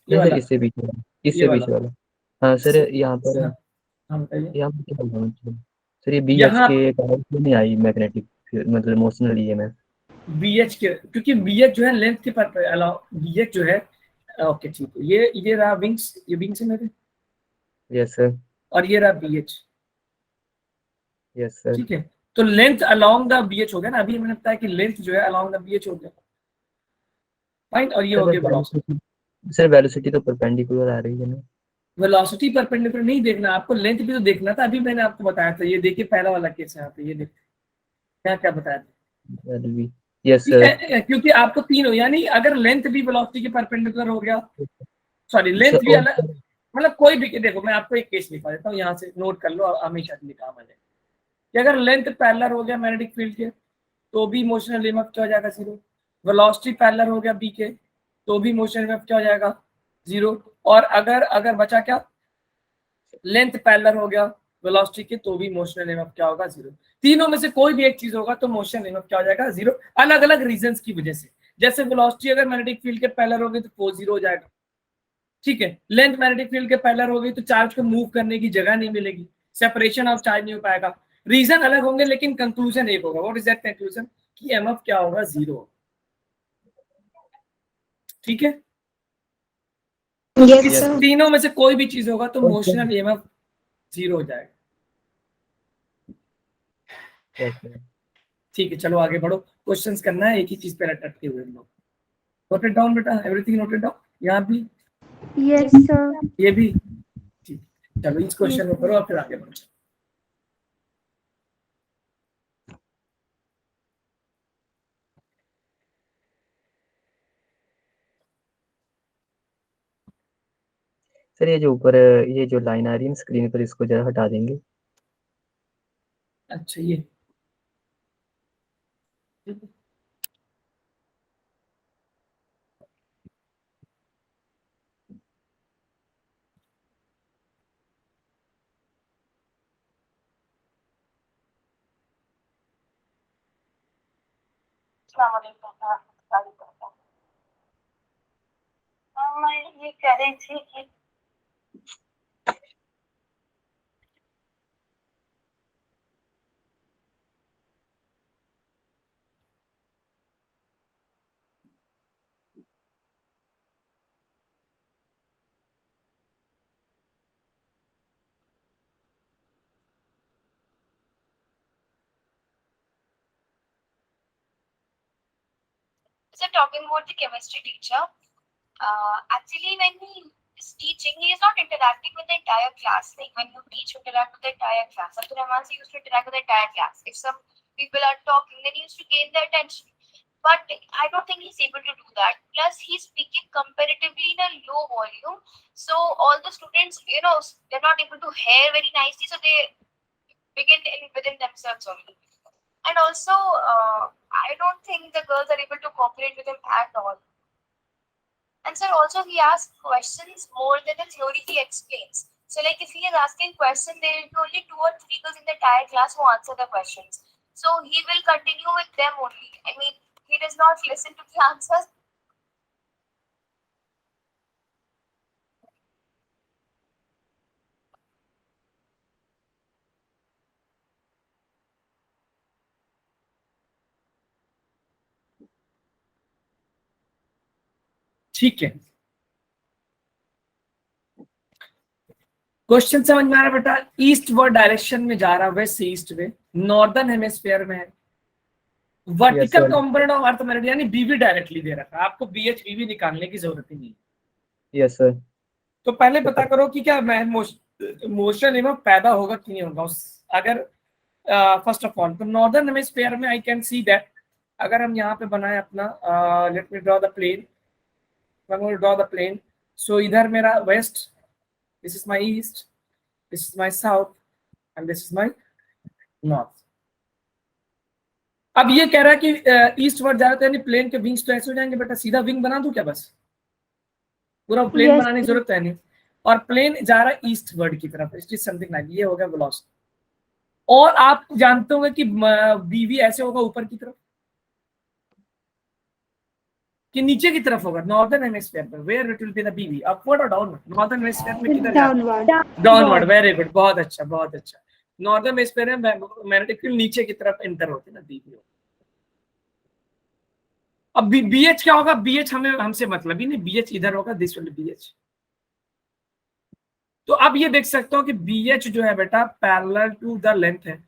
नहीं वाला, सर, इससे पीछे वाला, ये इससे वाला। पीछे वाला। हाँ सर, यहाँ पर हाँ बताइए। यहाँ पर क्या बोलना चाहिए सर, ये BH यहाँ के कारण क्यों नहीं आई मैग्नेटिक, मतलब इमोशनल EMF? BH के, क्योंकि BH जो है लेंथ के पर अलाउ, BH जो है, ओके ठीक है, ये रहा विंग्स, ये विंग्स है मेरे, यस सर। और ये रहा BH, यस सर। ठीक है। तो लेंथ अलोंग द BH हो गया ना, अभी मैंने बताया कि लेंथ जो है अलोंग द BH हो गया, फाइन। और ये हो गया वेलोसिटी। सर वेलोसिटी तो परपेंडिकुलर आ रही है ना? वेलोसिटी परपेंडिकुलर नहीं देखना आपको, लेंथ भी तो देखना था। अभी मैंने आपको बताया था, ये देखिए पहला वाला केस है यहाँ पे, ये देखिए क्या क्या बताया था। LV। यस ठीक सर। है, क्योंकि आपको तीन हो, यानी अगर लेंथ भी वेलोसिटी के परपेंडिकुलर हो गया, सॉरी लेंथ सर भी और अलग, मतलब कोई भी, देखो मैं आपको एक केस लिखा देता हूँ, यहाँ से नोट कर लो, हमेशा के लिए काम आ जाए कि अगर लेंथ पैरेलल हो गया मैग्नेटिक फील्ड के तो भी मोशनल ईएमएफ क्या हो जाएगा, जीरो। वेलोसिटी पैरेलल हो गया बी के तो भी मोशन ईएमएफ क्या हो जाएगा, जीरो। और अगर अगर बचा क्या, लेंथ पैरेलल हो गया वेलोसिटी के तो भी मोशनल ईएमएफ क्या होगा, जीरो। तीनों में से कोई भी एक चीज होगा तो मोशन ईएमएफ क्या हो जाएगा, जीरो, अलग अलग रीजंस की वजह से। जैसे वेलोसिटी अगर मैग्नेटिक फील्ड के पैरेलल होगी तो वो जीरो हो जाएगा, ठीक है। लेंथ मैग्नेटिक फील्ड के पैरेलल हो गई तो चार्ज को मूव करने की जगह नहीं मिलेगी, सेपरेशन ऑफ चार्ज नहीं हो पाएगा। रीजन अलग होंगे लेकिन कंक्लूजन एक होगा। व्हाट इज दैट कंक्लूजन, कि एमएफ क्या होगा, जीरो। ठीक है, तो Yes, इस sir. तीनों में से कोई भी चीज होगा तो और मोशनल ईएमएफ जीरो हो जाएगा। Yes sir. ठीक है, चलो आगे बढ़ो, क्वेश्चंस करना है, एक ही चीज पे अटकते हुए लोग। नोटेड डाउन बेटा, एवरीथिंग नोटेड डाउन, यहाँ भी, Yes, sir. ये भी, ठीक। चलो इस क्वेश्चन को Yes, करो और फिर आगे बढ़ो। सर ये जो ऊपर ये जो लाइन आ रही है स्क्रीन पर, इसको जरा हटा देंगे। अच्छा ये मैं ये कह रही थी कि So talking about the chemistry teacher, actually when he is teaching, he is not interacting with the entire class. Like when you teach, you interact with the entire class. Abdul Rahman used to interact with the entire class. If some people are talking, then he used to gain their attention. But I don't think he's able to do that. Plus, he's speaking comparatively in a low volume. So all the students, they're not able to hear very nicely. So they begin within themselves only. And also, I don't think the girls are able to cooperate with him at all. And sir, also he asks questions more than the theory he explains. So like if he is asking questions, there will be only 2 or 3 girls in the entire class who answer the questions. So he will continue with them only. I mean, he does not listen to the answers. ठीक है, question समझ में आ रहा है बेटा। East word direction में जा रहा, वेस्ट से ईस्ट में, नॉर्दर्न हेमिस्फीयर में है। Vertical component of earth meridian यानी बीवी डायरेक्टली दे रखा है, आपको बीएच बीवी निकालने की जरूरत ही नहीं। Yes sir. तो पहले पता करो कि क्या मोशन ईएमएफ पैदा होगा कि नहीं होगा। अगर फर्स्ट ऑफ ऑल तो नॉर्दर्न हेमिस्फीयर में आई कैन सी दैट, अगर हम यहाँ पे बनाए अपना, let me draw the plane, I'm going to draw the plane. So इधर मेरा west, this is my east, this is my south, and this is my north. अब ये कह रहा है कि ईस्ट वर्ड जा रहा था, यानी प्लेन के विंग्स तो ऐसे हो जाएंगे बेटा, सीधा विंग बना दूं क्या, बस पूरा प्लेन बनाने की जरूरत है नहीं। और प्लेन जा रहा है ईस्ट वर्ड की तरफ, इट इज समथिंग लाइक, ये हो गया वेलोसिटी। और आप जानते होंगे कि बीवी ऐसे होगा ऊपर की तरफ कि नीचे की तरफ होगा, नॉर्दर्न हेमिस्फीयर में, where it will be the BV, upward और डाउनवर्ड। नॉर्दर्न हेमिस्फीयर में किधर Downward. डाउनवर्ड, वेरी गुड, बहुत अच्छा बहुत अच्छा। नॉर्दर्न हेमिस्फीयर में मैग्नेटिक फील्ड नीचे की तरफ एंटर होती है ना, बीवी। अब बीएच क्या होगा, बीएच हमें हमसे मतलब ही नहीं, बीएच इधर होगा, दिस विल बी बीएच। तो अब ये देख सकते हो कि बीएच जो है बेटा पैरेलल टू द लेंथ है,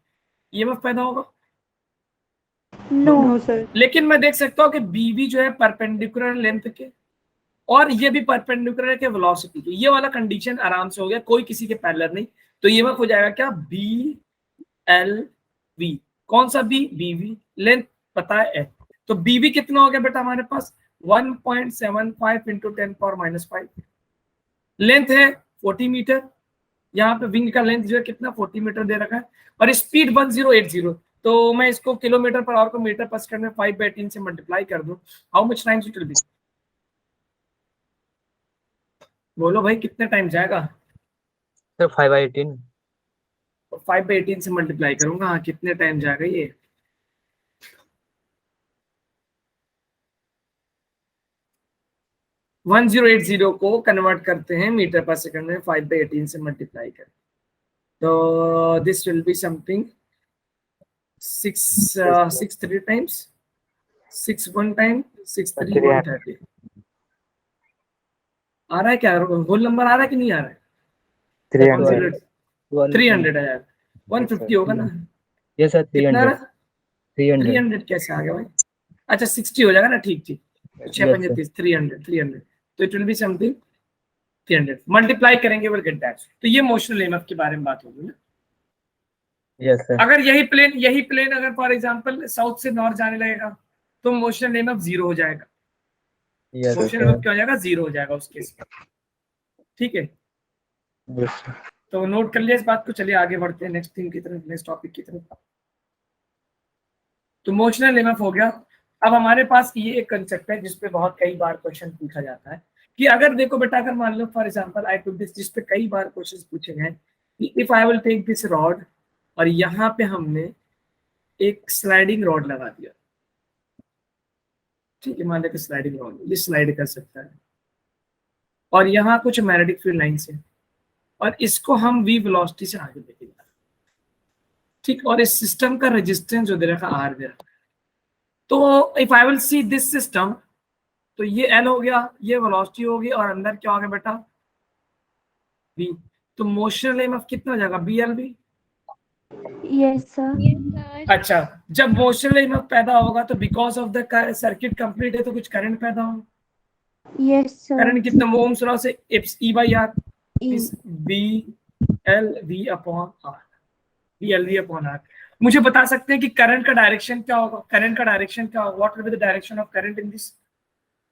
ईएमएफ पैदा होगा। No, sir. लेकिन मैं देख सकता हूँ कि बीवी जो है परपेंडिकुलर लेंथ के, और ये भी परपेंडिकुलर के वेलोसिटी के, ये वाला कंडीशन आराम से हो गया, कोई किसी के पैरेलल नहीं। तो ये हो जाएगा क्या, बी एल वी। कौन सा बी, बीवी, लेंथ पता है, तो बीवी कितना हो गया बेटा हमारे पास 1.75 इंटू 10⁻⁵। लेंथ है 40 मीटर, यहाँ पे विंग का लेंथ जो है कितना 40 मीटर दे रखा है, और स्पीड 1080। तो मैं इसको किलोमीटर पर आवर को मीटर पर सेकंड में 5/18 से मल्टीप्लाई कर दूं, how much times it will B? बोलो भाई कितने टाइम जाएगा? सर 5/18। 5/18 से मल्टीप्लाई करूंगा, हाँ कितने टाइम जाएगा ये? वन 1080 को कन्वर्ट करते हैं मीटर पर सेकंड में 5/18 से मल्टीप्लाई कर, तो this will be something 6 times 6 1 time 6 3 130। आ रहा है क्या? होल नंबर आ रहा है कि नहीं आ रहा है? 300 300 है यार, 150 होगा ना? ये सर कितना आ 300। रहा? 300 कैसे आ गया भाई? अच्छा 60 हो जाएगा ना, ठीक ठीक, 6 300 तो it will be something 300 multiply करेंगे, विल गेट दैट। तो ये मोशनल ईएमएफ के बारे में बात होगी ना। Yes sir. अगर यही प्लेन अगर फॉर एग्जांपल साउथ से नॉर्थ जाने लगेगा तो मोशनल ईएमएफ 0 हो जाएगा, यस मोशनल सर। ईएमएफ क्या हो जाएगा? 0 हो जाएगा उस केस में, ठीक है। तो नोट कर लिया इस बात को, चलिए आगे बढ़ते हैं नेक्स्ट थिंग की तरफ, नेक्स्ट टॉपिक की तरफ। तो मोशनल ईएमएफ हो गया। अब हमारे पास ये एक कंसेप्ट है जिसपे बहुत कई बार क्वेश्चन पूछा जाता है कि अगर देखो बेटा, अगर मान लो for example I took this, जिसपे कई बार क्वेश्चन पूछे गए कि if I will take this rod और यहाँ पे हमने एक स्लाइडिंग रॉड लगा दिया, ठीक है, मान लो कि स्लाइडिंग रॉड ये स्लाइड कर सकता है, और यहाँ कुछ मैग्नेटिक फील्ड लाइंस है, और इसको हम v वेलोसिटी से आगे लेके जा रहे हैं, ठीक, और इस सिस्टम का रेजिस्टेंस जो दे रखा R दे रखा। तो if I will see this system, तो ये L हो गया, ये वेलोसिटी होगी, और अंदर क्या हो गया बेटा? v। तो मोशनल ईएमएफ कितना हो जाएगा? BLV। Yes sir. अच्छा, जब मोशनल ईएमएफ पैदा होगा तो because of the circuit complete है तो कुछ करंट पैदा होगा। Yes sir. करंट कितना? ओम्स लॉ से E/R is BLV upon R। मुझे बता सकते हैं कि करंट का डायरेक्शन क्या होगा? करंट का डायरेक्शन क्या होगा? What will be the direction of current in this?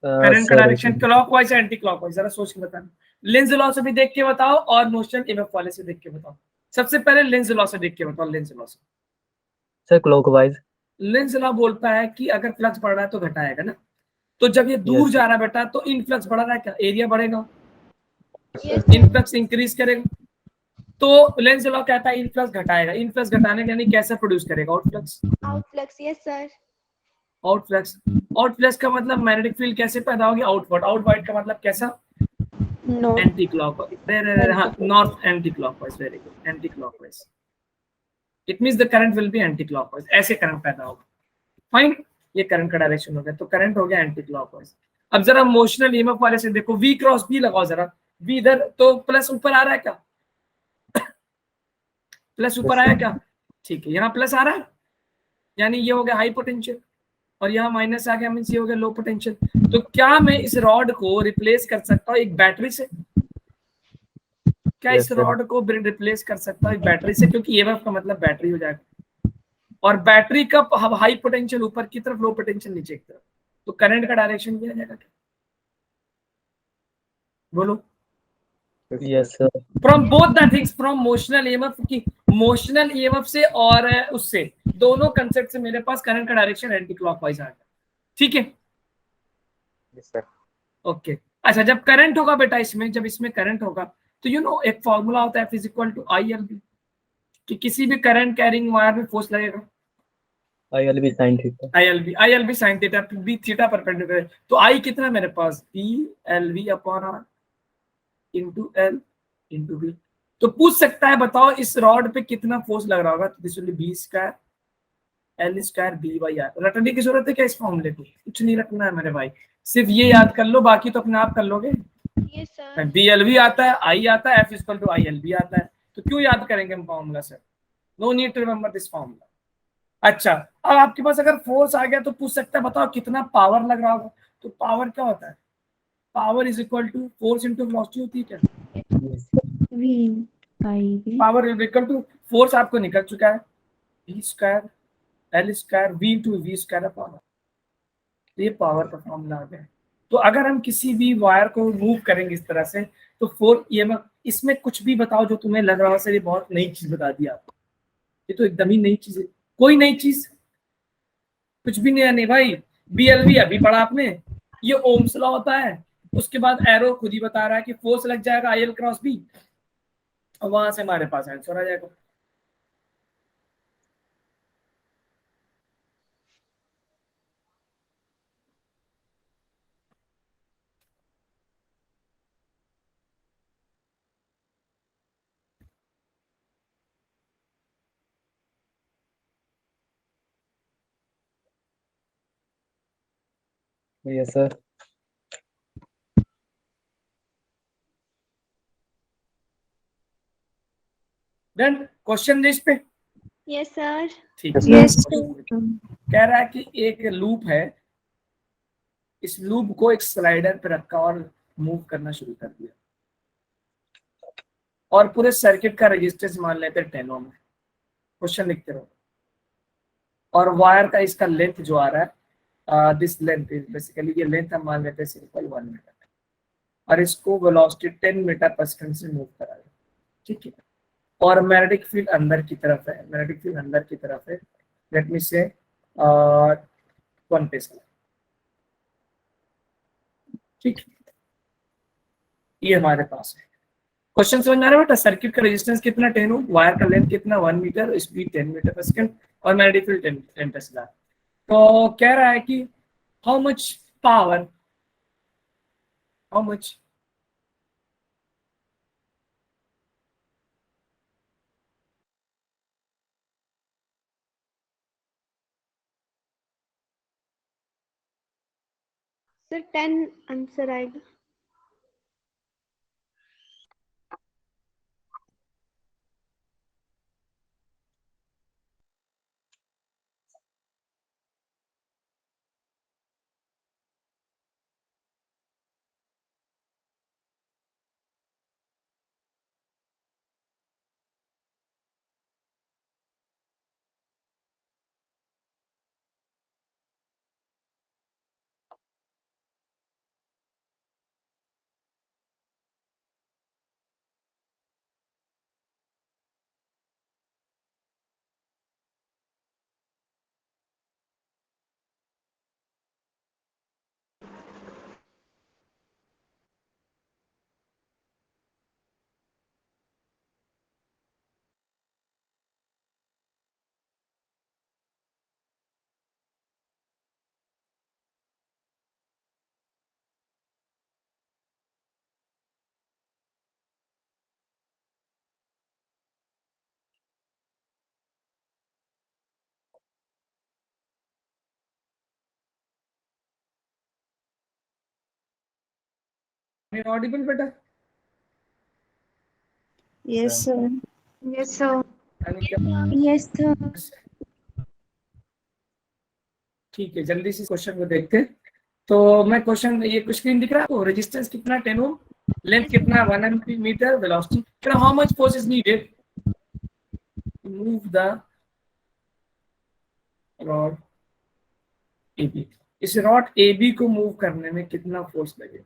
Current का डायरेक्शन क्लॉकवाइज या एंटी क्लॉकवाइज? जरा सोच के बताना। लेंज लॉ से भी देख के बताओ और मोशनल ईएमएफ वाले से देख के बताओ। सबसे पहले लेंज लॉ से देख के बताओ। लेंज लॉ से सर क्लॉकवाइज। लेंज लॉ बोलता है कि अगर फ्लक्स बढ़ रहा है तो घटाएगा ना, तो जब ये दूर जा रहा है बेटा तो इनफ्लक्स बढ़ रहा है, क्या एरिया बढ़ेगा? इनफ्लक्स इंक्रीज करेगा। तो लेंज लॉ कहता है इनफ्लक्स घटाएगा। इनफ्लक्स घटाने का यानी कैसा प्रोड्यूस करेगा? Outflux. Outflux. Yes sir. Outflux का मतलब मैग्नेटिक फील्ड कैसे पैदा होगी? आउटवर्ड। आउटवर्ड का मतलब कैसा? Anti clockwise. हाँ, north anti clockwise. Very good, anti clockwise. It means the current will be anti clockwise. ऐसे करंट पैदा होगा। फाइन, ये करंट का डायरेक्शन हो गया, तो करंट हो गया एंटी क्लॉकवाइज। अब जरा मोशनल ईएमएफ वाले से देखो, V क्रॉस B लगाओ जरा। V इधर तो प्लस ऊपर आ रहा है क्या? प्लस ऊपर आया क्या? ठीक है, यहाँ प्लस आ रहा है, यानी ये हो गया हाई पोटेंशियल, और यहाँ माइनस आ गया, मींस ये हो गया लो पोटेंशियल। तो क्या मैं इस रॉड को रिप्लेस कर सकता हूँ एक बैटरी से? क्या इस रॉड को रिप्लेस कर सकता हूँ एक बैटरी से? क्योंकि ईएमएफ का मतलब बैटरी हो जाएगा, और बैटरी का हाई पोटेंशियल ऊपर की तरफ, लो पोटेंशियल नीचे की तरफ, तो करंट का डायरेक्शन क्या जाएगा? बोलो। Yes sir. From both the things, from motional EMF की, मोशनल ईएमएफ से और उससे, दोनों कंसेप्ट से मेरे पास करंट का डायरेक्शन एंटी क्लॉकवाइज आ गया। ठीक है, ओके। अच्छा, जब करंट होगा बेटा इसमें, जब इसमें करंट होगा तो यू नो एक फॉर्मूला होता है F = ILB, कि किसी भी करंट कैरिंग वायर में फोर्स लगेगा ILB sin theta, B theta perpendicular. तो I कितना मेरे पास? BLV/R into L into B। तो पूछ सकता है बताओ इस रॉड पे कितना फोर्स लग रहा होगा? तो this will be B² L² B/R। रटने की जरूरत है क्या इस फॉर्मूले को? कुछ नहीं रटना है मेरे भाई, सिर्फ ये याद कर लो, बाकी तो अपने आप कर लोगे। Yes sir. BLV आता है, I आता है, F = ILB आता है, तो क्यों याद करेंगे हम formula sir? No need to remember this formula. अच्छा, अब आपके पास अगर फोर्स आ गया तो पूछ सकता है बताओ कितना पावर लग रहा होगा? तो पावर क्या होता है? Power is equal to force into velocity होती है क्या? Power is equal to force, आपको निकल चुका है, V² L² V × V² upon. तो ये पावर का फॉर्मूला आ गया। तो अगर हम किसी भी वायर को मूव करेंगे इस तरह से तो 4 EMF, इसमें कुछ भी बताओ जो तुम्हें लग रहा हो सर ये बहुत नई चीज बता दी आपको, ये तो एकदम ही नई चीज है। कोई नई चीज कुछ भी नहीं है। नहीं भाई, BLV अभी पढ़ा आपने, ये ओम्स लॉ होता है, उसके बाद एरो खुद ही बता रहा है कि फोर्स लग जाएगा IL क्रॉस B, और वहां से हमारे पास आंसर आ जाएगा। Yes sir. Done, question list पे। Yes sir. ठीक Yes, है। sir. कह रहा है कि एक लूप है, इस लूप को एक स्लाइडर पे रखा और मूव करना शुरू कर दिया, और पूरे सर्किट का रेजिस्टेंस मान लेते हैं 10 ओम है। क्वेश्चन लिखते रहो। और वायर का इसका लेंथ जो आ रहा है, दिस लेंथ इज बेसिकली, ये लेंथ हम मान लेते हैं सिंपल 1 मीटर, और इसको वेलोसिटी 10 मीटर पर सेकंड से मूव करा है। ठीक है। और मैग्नेटिक फील्ड अंदर की तरफ है, मैग्नेटिक फील्ड अंदर की तरफ है, लेट मी से 1 टेस्ला। ठीक है, ये हमारे पास है। क्वेश्चन समझ में आ रहा है बेटा? सर्किट का रेजिस्टेंस कितना 10 ओम, वायर का लेंथ कितना 1 मीटर, स्पीड 10 मीटर पर सेकंड, और मैग्नेटिक फील्ड 10 टेस्ला। तो कह रहा है कि how much power, how much sir 10 answer आएगा। ऑडिबल बेटा? Yes, sir. Yes, sir. यानी क्या? Yes, sir. ठीक है, जल्दी से क्वेश्चन को देखते हैं। तो मैं क्वेश्चन, ये कुछ स्क्रीन दिख रहा है आपको? रेजिस्टेंस कितना 10 ओम, लेंथ कितना 1 metre, velocity how much force is needed to move the rod AB। इस रॉड AB को मूव करने में कितना फोर्स लगेगा?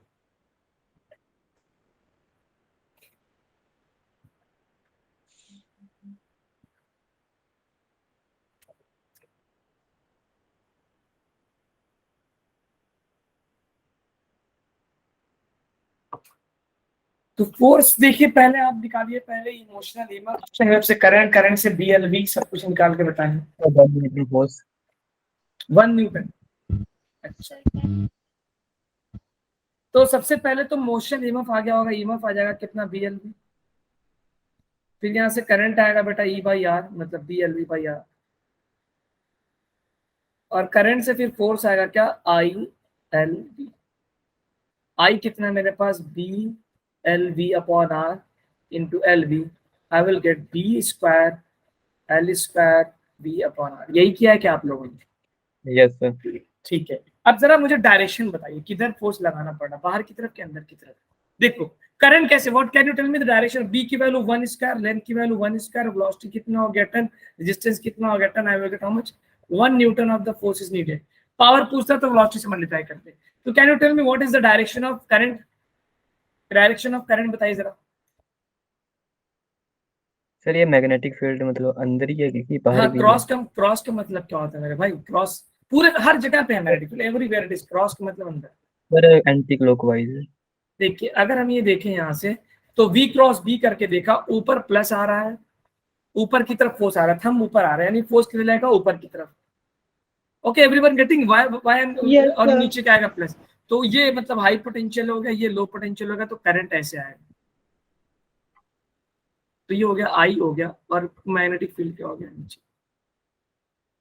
तो फोर्स देखिए, पहले आप निकालिए, पहले इमोशनल ईएमएफ से करंट, करंट से BLV सब कुछ निकाल के बताएं। 1 मीटर फोर्स। 1 न्यूटन। अच्छा, तो सबसे पहले तो मोशन ईएमएफ आ गया होगा, ईएमएफ आ जाएगा कितना BLV, फिर यहाँ से करंट आएगा बेटा E/R, मतलब BLV/R, और करंट से फिर फोर्स आएगा क्या, ILV। I कितना है मेरे पास, BLV/R into LV, I will get B square L² V/R। यही किया है क्या आप लोगों ने? Yes sir. ठीक है। अब जरा मुझे डायरेक्शन बताइए, किधर फोर्स लगाना पड़ा, बाहर की तरफ के अंदर की तरफ? देखो करंट कैसे, what can you tell me the direction? B की वैल्यू 1², लेंथ की वैल्यू 1², वेलोसिटी कितना हो गया 10, रेजिस्टेंस कितना हो गया 10, I will get how much 1 newton of the force is needed. Power पूछता तो वेलोसिटी से मल्टीप्लाई करते। तो can you tell me what is the direction of current? Direction of current बताइए जरा। सर ये मैग्नेटिक फील्ड मतलब अंदर ही है कि बाहर हाँ, भी क्रॉस का मतलब क्या होता है मेरे भाई? क्रॉस पूरे हर जगह पे है magnetic field, everywhere it is. Cross का मतलब अंदर। सर एंटी क्लॉकवाइज है। देखिए अगर हम ये देखें यहाँ से तो V क्रॉस B करके देखा, ऊपर प्लस आ रहा है, ऊपर की तरफ फोर्स आ रहा है, थंब ऊपर आ रहा है, यानी फोर्स किधर जाएगा? ऊपर की तरफ। Okay everyone getting? वाई और नीचे क्या आएगा? प्लस। तो ये मतलब हाई पोटेंशियल हो गया, ये लो पोटेंशियल हो गया, तो करंट ऐसे आएगा। तो ये हो गया I हो गया, और मैग्नेटिक फील्ड क्या हो गया? नीचे।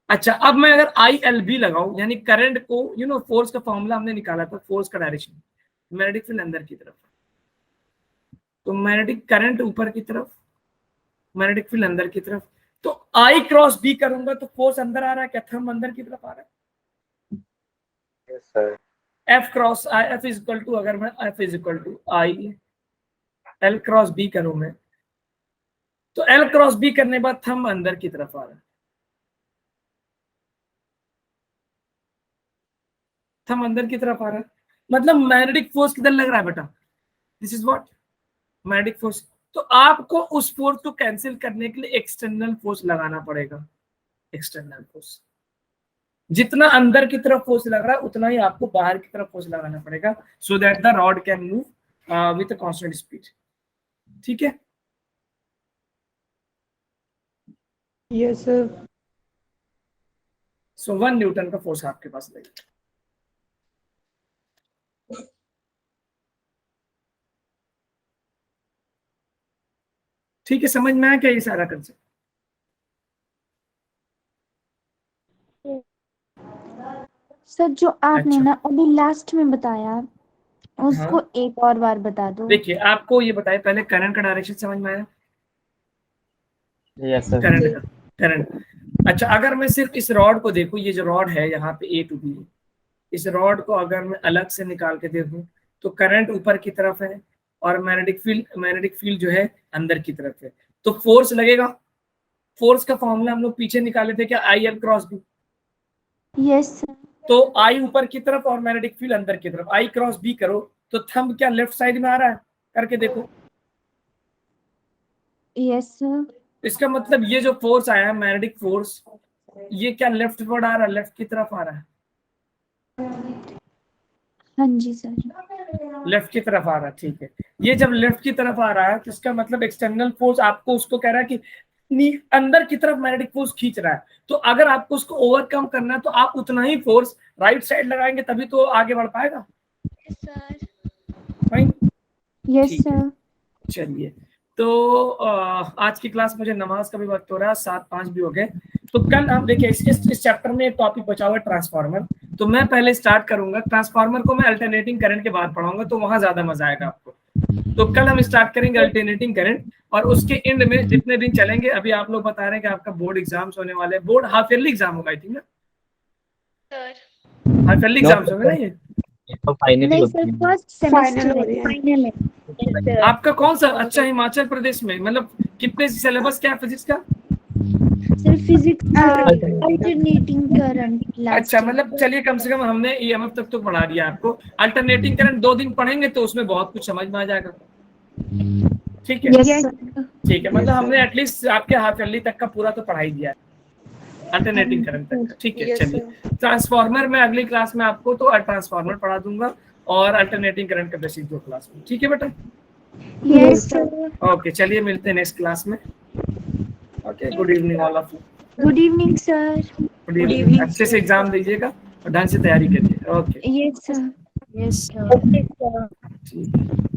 अच्छा अब मैं अगर ILB लगाऊं, यानी करंट को फोर्स का फॉर्मूला हमने निकाला था, फोर्स का डायरेक्शन, मैग्नेटिक फील्ड अंदर की तरफ, तो मैग्नेटिक करंट ऊपर की तरफ, मैग्नेटिक फील्ड अंदर की तरफ। तो I क्रॉस B करूंगा तो फोर्स अंदर आ रहा है क्या? थंब अंदर की तरफ आ रहा है। Yes sir. F cross I, F is equal to, अगर मैं F is equal to I L cross B करूं मैं, तो L क्रॉस B करने के बाद थंब अंदर की तरफ आ रहा है, थंब अंदर की तरफ आ रहा है, मतलब मैग्नेटिक फोर्स किधर लग रहा है बेटा? This is what magnetic force. तो आपको उस फोर्स को कैंसिल करने के लिए एक्सटर्नल फोर्स लगाना पड़ेगा। एक्सटर्नल फोर्स जितना अंदर की तरफ फोर्स लग रहा है उतना ही आपको बाहर की तरफ फोर्स लगाना पड़ेगा, so that the rod can move with a constant speed. ठीक है? Yes sir. सो 1 न्यूटन का फोर्स आपके पास लगेगा। ठीक है, समझ में आया क्या ये सारा कंसेप्ट? सर जो आपने अच्छा। ना अभी लास्ट में बताया उसको हाँ। एक और बार बता दो। देखिए आपको ये बताया, पहले करंट का डायरेक्शन समझ में आया? Yes sir. करंट का करंट। अच्छा अगर मैं सिर्फ इस रॉड को देखूं, ये जो रॉड है यहाँ पे A to B, इस रॉड को अगर मैं अलग से निकाल के देखूं तो करंट ऊपर की तरफ है और मैग्नेटिक फील्ड जो है अंदर की तरफ है, तो फोर्स लगेगा। फोर्स का फॉर्मूला हम लोग पीछे निकाले थे क्या? IL cross B। Yes sir. तो I ऊपर की तरफ और मैग्नेटिक फील्ड अंदर की तरफ, I क्रॉस B करो तो थंब क्या लेफ्ट साइड में आ रहा है? करके देखो। Yes sir. इसका मतलब ये जो फोर्स आया है मैग्नेटिक फोर्स, ये क्या लेफ्ट वर्ड आ रहा है? लेफ्ट की तरफ आ रहा है। हाँ जी सर। लेफ्ट की तरफ आ रहा है, ठीक है। ये जब लेफ्ट की तरफ आ रहा है तो इसका मतलब एक्सटर्नल फोर्स आपको उसको कह रहा है कि अंदर की तरफ मैग्नेटिक फोर्स खींच रहा है। तो अगर आपको उसको ओवरकम करना है तो आप उतना ही फोर्स राइट साइड लगाएंगे, तभी तो आगे बढ़ पाएगा। फाइन? यस ठीक है। सर। चलिए, तो आज की क्लास, मुझे नमाज का भी वक्त हो रहा है, 7:05 भी हो गए। तो कल हम देखिए इस चैप्टर में एक टॉपिक बचा हुआ है ट्रांसफार्मर। तो मैं पहले स्टार्ट करूंगा ट्रांसफार्मर को, मैं अल्टरनेटिंग करंट के बाद पढ़ाऊंगा, तो वहां ज्यादा मजा आएगा आपको। तो कल हम स्टार्ट करेंगे अल्टरनेटिंग करंट, और उसके एंड में जितने दिन चलेंगे, अभी आप लोग बता रहे हैं कि आपका बोर्ड एग्जाम्स होने वाले हैं, बोर्ड हाफ ईयरली एग्जाम होगा आई थिंक ना? हाफ ईयरली एग्जाम्स होंगे ना ये? फाइनली नहीं sir, first semester Final final है। आपका कौन सा? अच्छा हिमाचल प्रदेश में, मतलब कितने सिलेबस क्या है फिजिक्स का? Sir physics alternating current. अच्छा, मतलब चलिए कम से कम हमने EMF तक तो पढ़ा दिया आपको। अल्टरनेटिंग करंट 2 दिन पढ़ेंगे तो उसमें बहुत कुछ समझ में आ जाएगा। ठीक है? यस ठीक है, मतलब हमने एटलीस्ट आपके हाफ ईयरली तक का पूरा तो पढ़ा ही दिया है, अल्टरनेटिंग करंट तक। ठीक है, चलिए। ट्रांसफार्मर में अगली क्लास में आपको तो ट्रांसफार्मर पढ़ा दूंगा और अल्टरनेटिंग करंट का बेसिक 2 क्लास में। ठीक है बेटा? Yes sir. ओके, चलिए मिलते हैं नेक्स्ट क्लास में। Okay, good evening all of you. Good evening sir. Good evening. अच्छे से एग्जाम दीजिएगा और ढंग से तैयारी करिए। Okay, yes sir. Yes sir. ठीक है।